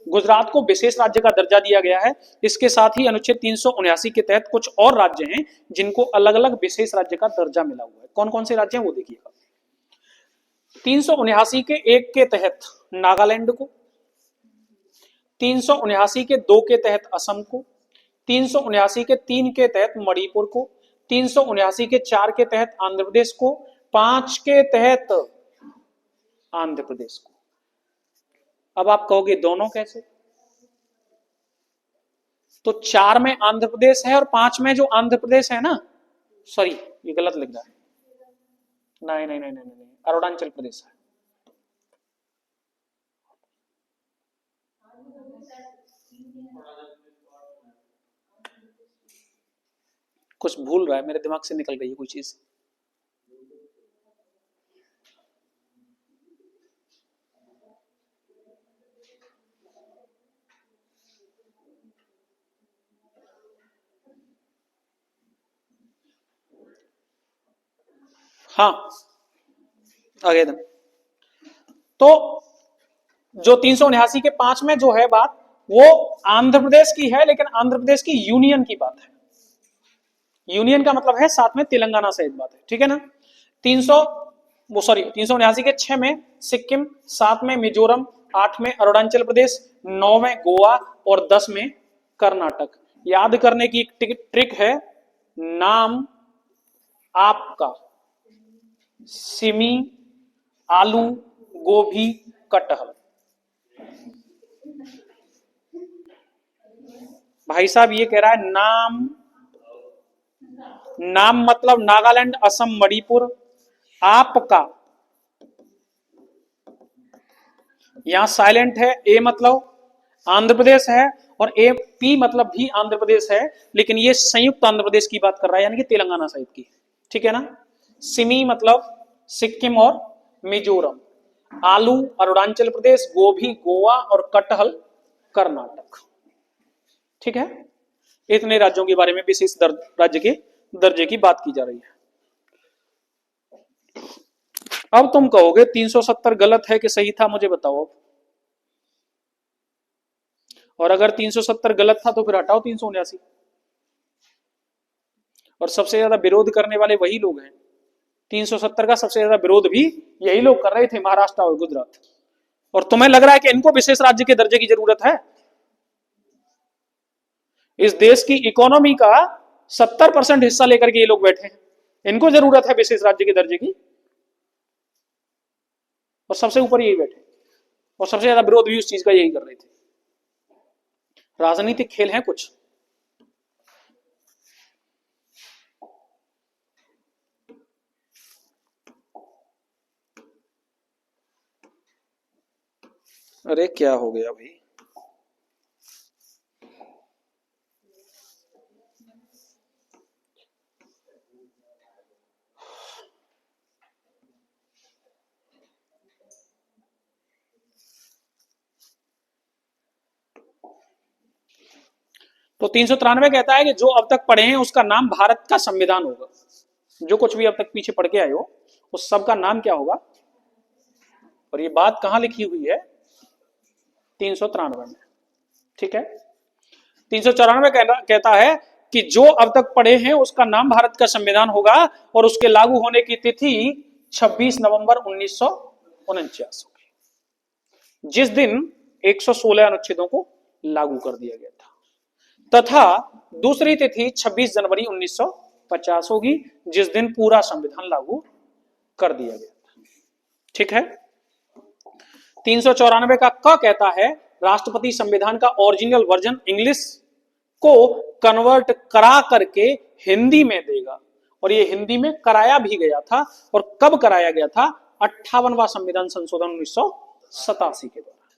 गुजरात को विशेष राज्य का दर्जा दिया गया है। इसके साथ ही अनुच्छेद 379 के तहत कुछ और राज्य हैं जिनको अलग अलग विशेष राज्य का दर्जा मिला हुआ है। कौन कौन से राज्य हैं वो देखिएगा। 379 के 1 के तहत नागालैंड को, 379 के 2 के तहत असम को, 379 के 3 के तहत मणिपुर को, 379 के 4 के तहत आंध्र प्रदेश को, 5 के तहत आंध्र प्रदेश को। अब आप कहोगे दोनों कैसे? तो 4 में आंध्र प्रदेश है और 5 में जो आंध्र प्रदेश है ना, सॉरी ये गलत लिख रहा है, नहीं नहीं नहीं नहीं नहीं, अरुणाचल प्रदेश है। कुछ भूल रहा है, मेरे दिमाग से निकल रही है कोई चीज। हाँ आगे दम। तो जो 379 के 5 में जो है बात, वो आंध्र प्रदेश की है, लेकिन आंध्र प्रदेश की यूनियन की बात है। यूनियन का मतलब है साथ में तेलंगाना सहित बात है, ठीक है ना। 379 के 6 में सिक्किम, 7 में मिजोरम, 8 में अरुणाचल प्रदेश, 9 में गोवा और 10 में कर्नाटक। याद करने की एक ट्रिक है, नाम आपका सिमी, आलू, गोभी, कटहल। भाई साहब ये कह रहा है नाम, नाम मतलब नागालैंड, असम, मणिपुर। आपका यहां साइलेंट है, ए मतलब आंध्र प्रदेश है और ए पी मतलब भी आंध्र प्रदेश है, लेकिन ये संयुक्त आंध्र प्रदेश की बात कर रहा है, यानी कि तेलंगाना साइड की, ठीक है ना। सिमी मतलब सिक्किम और मिजोरम, आलू अरुणाचल प्रदेश, गोभी गोवा और कटहल कर्नाटक, ठीक है। इतने राज्यों के बारे में विशेष राज्य के दर्जे की बात की जा रही है। अब तुम कहोगे 370 गलत है कि सही था, मुझे बताओ। और अगर 370 गलत था तो फिर हटाओ 379। और सबसे ज्यादा विरोध करने वाले वही लोग हैं। 370 का सबसे ज्यादा विरोध भी यही लोग कर रहे थे, महाराष्ट्र और गुजरात। और तुम्हें लग रहा है कि इनको विशेष राज्य के दर्जे की जरूरत है? इस देश की इकोनॉमी का 70% हिस्सा लेकर के ये लोग बैठे हैं, इनको जरूरत है विशेष राज्य के दर्जे की? और सबसे ऊपर यही बैठे, और सबसे ज्यादा विरोध भी उस चीज का यही कर रहे थे। राजनीतिक खेल है कुछ। अरे क्या हो गया भाई? तो 393 कहता है कि जो अब तक पढ़े हैं उसका नाम भारत का संविधान होगा। जो कुछ भी अब तक पीछे पढ़ के आए हो उस सब का नाम क्या होगा? और ये बात कहां लिखी हुई है? 393 में, ठीक है। 394 कहता है कि जो अब तक पढ़े हैं उसका नाम भारत का संविधान होगा और उसके लागू होने की तिथि 26 नवंबर 1949 होगी, जिस दिन 116 अनुच्छेदों को लागू कर दिया गया था। तथा दूसरी तिथि 26 जनवरी 1950 होगी, जिस दिन पूरा संविधान लागू कर दिया गया था, ठीक है। 394 का क कहता है राष्ट्रपति संविधान का ओरिजिनल वर्जन इंग्लिश को कन्वर्ट करा करके हिंदी में देगा, और ये हिंदी में कराया भी गया था। और कब कराया गया था? 58वां संविधान संशोधन 1987 के द्वारा,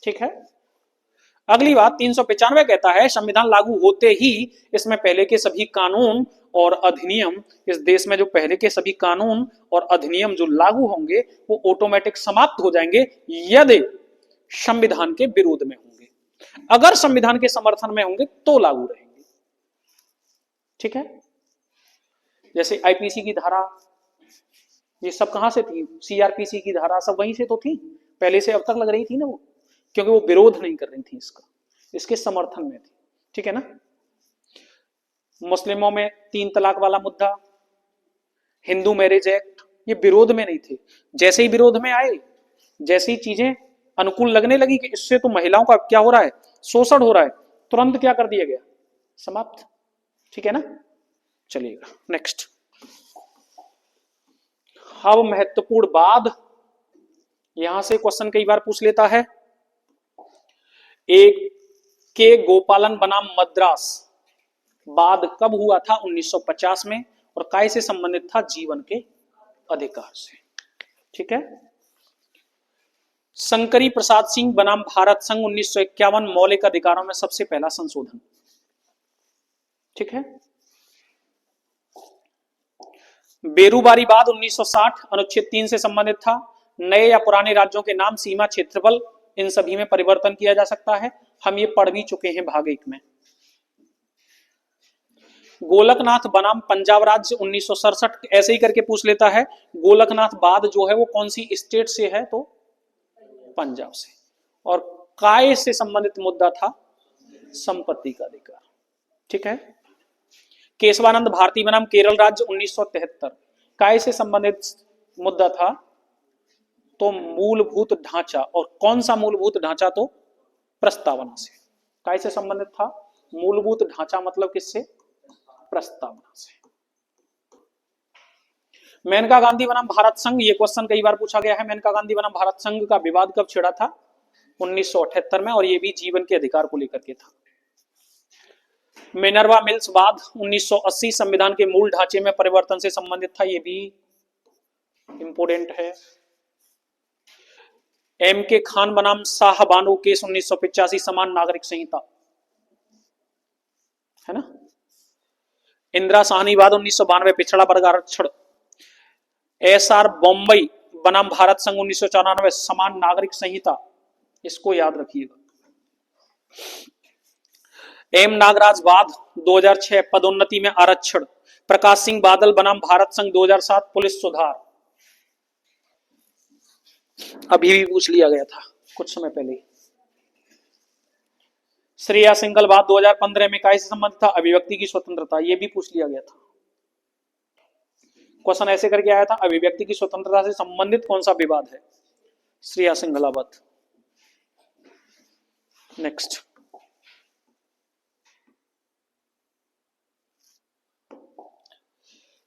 ठीक है। अगली बात 395 कहता है संविधान लागू होते ही इसमें पहले के सभी कानून और अधिनियम, इस देश में जो पहले के सभी कानून और अधिनियम जो लागू होंगे वो ऑटोमेटिक समाप्त हो जाएंगे यदि संविधान के विरोध में होंगे। अगर संविधान के समर्थन में होंगे तो लागू रहेंगे, ठीक है। जैसे आईपीसी की धारा, ये सब कहां से थी? सीआरपीसी की धारा सब वहीं से तो थी, पहले से अब तक लग रही थी ना वो, क्योंकि वो विरोध नहीं कर रही थी इसका, इसके समर्थन में थी, ठीक है ना। मुस्लिमों में 3 तलाक वाला मुद्दा, हिंदू मैरिज एक्ट, ये विरोध में नहीं थे। जैसे ही विरोध में आए, जैसे ही चीजें अनुकूल लगने लगी कि इससे तो महिलाओं का क्या हो रहा है, शोषण हो रहा है, तुरंत क्या कर दिया गया? समाप्त, ठीक है ना। चलिएगा नेक्स्ट। अब महत्वपूर्ण बाद, यहां से क्वेश्चन कई बार पूछ लेता है। एक के गोपालन बनाम मद्रास बाद कब हुआ था? 1950 में, और काय से संबंधित था? जीवन के अधिकार से। ठीक है। शंकरी प्रसाद सिंह बनाम भारत संघ 1951 मौलिक अधिकारों में सबसे पहला संशोधन। ठीक है। बेरूबारी बाद 1960 अनुच्छेद 3 से संबंधित था। नए या पुराने राज्यों के नाम, सीमा, क्षेत्रफल, इन सभी में परिवर्तन किया जा सकता है। हम ये पढ़ भी चुके हैं भाग 1 में। गोलकनाथ बनाम पंजाब राज्य 1967 ऐसे ही करके पूछ लेता है। गोलकनाथ बाद जो है वो कौन सी स्टेट से है? तो पंजाब से। और काय से संबंधित मुद्दा था? संपत्ति का अधिकार। ठीक है। केशवानंद भारती बनाम केरल राज्य 1973 काय से संबंधित मुद्दा था? तो मूलभूत ढांचा। और कौन सा मूलभूत ढांचा? तो प्रस्तावना से। काय से संबंधित था? मूलभूत ढांचा मतलब किससे? प्रस्तावना से। मेनका गांधी बनाम भारत संघ, ये क्वेश्चन कई बार पूछा गया है। मेनका गांधी बनाम भारत संघ का विवाद कब छिड़ा था? 1978 में, और ये भी जीवन के अधिकार को लेकर के था। मिनर्वा मिल्स बाद 1980 संविधान के मूल ढांचे में परिवर्तन से संबंधित था। ये भी इंपोर्टेंट है। एम के खान बनाम शाह बानो केस 1985 समान नागरिक संहिता, है ना। इंदिरा साहनी बाद 1992 पिछड़ा वर्ग आरक्षण। एसआर बॉम्बई बनाम भारत संघ 1994 समान नागरिक संहिता, इसको याद रखिएगा। एम नागराज बाद 2006 पदोन्नति में आरक्षण। प्रकाश सिंह बादल बनाम भारत संघ 2007 पुलिस सुधार, अभी भी पूछ लिया गया था कुछ समय पहले। श्रेया सिंघल बाद 2015 में काय से संबंधित था? अभिव्यक्ति की स्वतंत्रता, ये भी पूछ लिया गया था। क्वेश्चन ऐसे करके आया था, अभिव्यक्ति की स्वतंत्रता से संबंधित कौन सा विवाद है? श्रेया सिंघलावत। नेक्स्ट।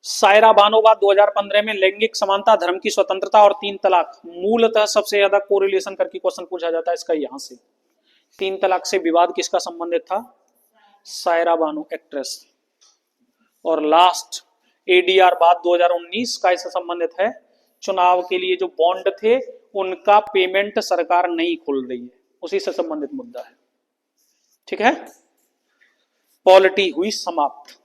सायरा बानो बाद 2015 में लैंगिक समानता, धर्म की स्वतंत्रता और 3 तलाक। मूलतः सबसे ज्यादा कोरिलेशन करके क्वेश्चन पूछा जाता है इसका यहां से। 3 तलाक से विवाद किसका संबंधित था? सायरा बानो एक्ट्रेस। और लास्ट एडीआर बाद 2019 का इससे संबंधित है। चुनाव के लिए जो बॉन्ड थे उनका पेमेंट सरकार नहीं खोल रही है, उसी से संबंधित मुद्दा है। ठीक है। पॉलिटी हुई समाप्त।